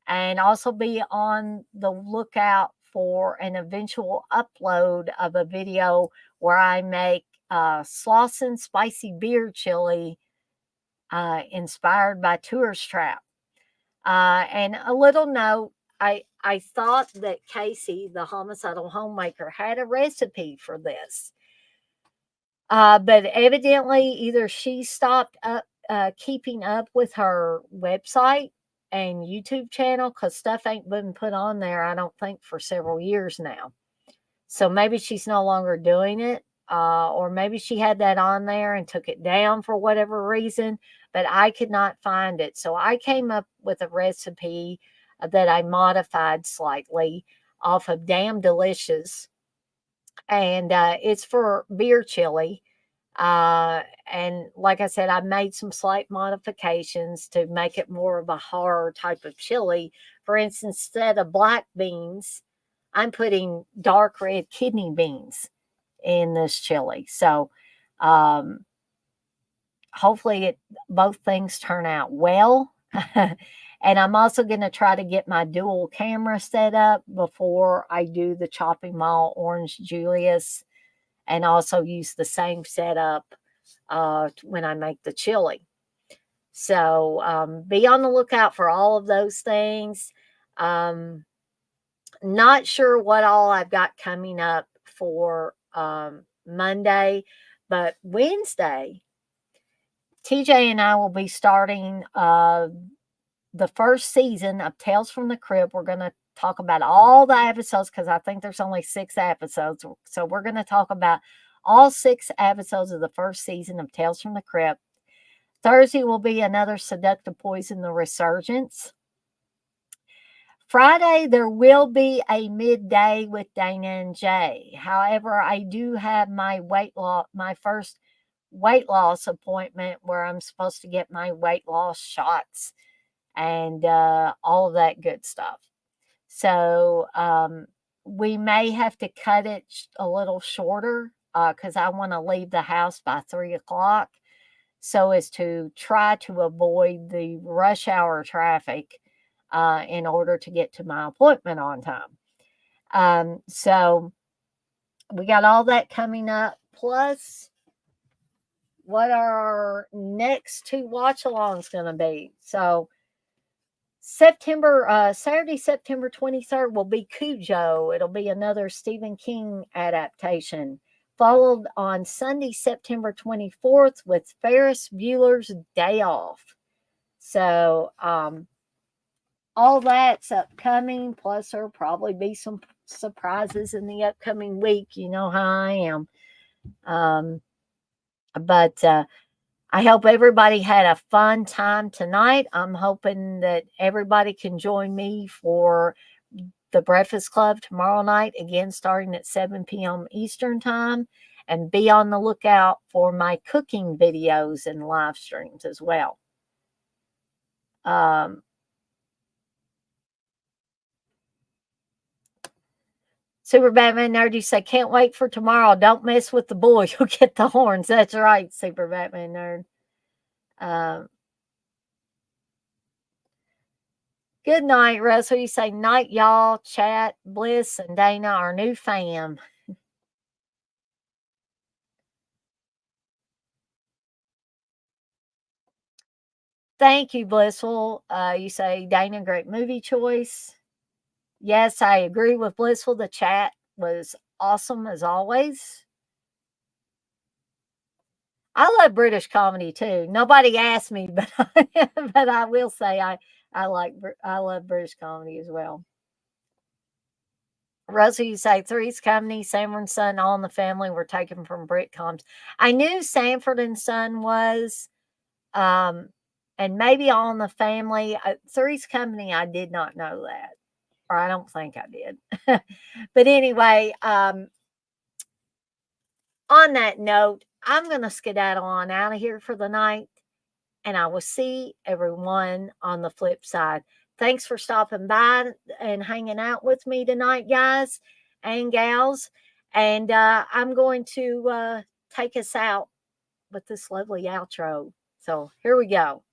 and also be on the lookout for an eventual upload of a video where I make Slauson Spicy Beer Chili inspired by Tourist Trap. And a little note, I thought that Casey, the homicidal homemaker, had a recipe for this. But evidently, either she stopped keeping up with her website and YouTube channel, because stuff ain't been put on there, I don't think, for several years now. So maybe she's no longer doing it, or maybe she had that on there and took it down for whatever reason, but I could not find it. So I came up with a recipe that I modified slightly off of Damn Delicious, and it's for beer chili. And like I said, I made some slight modifications to make it more of a horror type of chili. For instance, instead of black beans, I'm putting dark red kidney beans in this chili. So hopefully both things turn out well. And I'm also going to try to get my dual camera set up before I do the Chopping Mall Orange Julius, and also use the same setup when I make the chili. So be on the lookout for all of those things. Not sure what all I've got coming up for Monday, but Wednesday, TJ and I will be starting the first season of Tales from the Crypt. We're going to talk about all the episodes because I think there's only 6 episodes. So we're going to talk about all 6 episodes of the first season of Tales from the Crypt. Thursday will be another Seductive Poison, The Resurgence. Friday, there will be a midday with Dana and Jay. However, I do have my first weight loss appointment where I'm supposed to get my weight loss shots and all of that good stuff. So we may have to cut it a little shorter because I want to leave the house by 3 o'clock, so as to try to avoid the rush hour traffic in order to get to my appointment on time. So we got all that coming up. Plus, what are our next 2 watch-alongs going to be? So Saturday, September 23rd will be Cujo. It'll be another Stephen King adaptation. followed on Sunday, September 24th with Ferris Bueller's Day Off. So, all that's upcoming. Plus, there'll probably be some surprises in the upcoming week. You know how I am. But I hope everybody had a fun time tonight. I'm hoping that everybody can join me for the Breakfast Club tomorrow night, again starting at 7 p.m. Eastern Time, and be on the lookout for my cooking videos and live streams as well. Super Batman Nerd, you say, can't wait for tomorrow. Don't mess with the boy. You'll get the horns. That's right, Super Batman Nerd. Good night, Russell. You say, night, y'all. Chat, Bliss, and Dana, our new fam. Thank you, Blissful. You say, Dana, great movie choice. Yes, I agree with Blissful. The chat was awesome as always. I love British comedy too. Nobody asked me, but but I will say I love British comedy as well. Rosie, you say Three's Company, Sanford and Son, All in the Family were taken from Britcoms. I knew Sanford and Son was, and maybe All in the Family. Three's Company, I did not know that, or I don't think I did. But anyway, on that note, I'm going to skedaddle on out of here for the night, and I will see everyone on the flip side. Thanks for stopping by and hanging out with me tonight, guys and gals. And I'm going to take us out with this lovely outro. So here we go.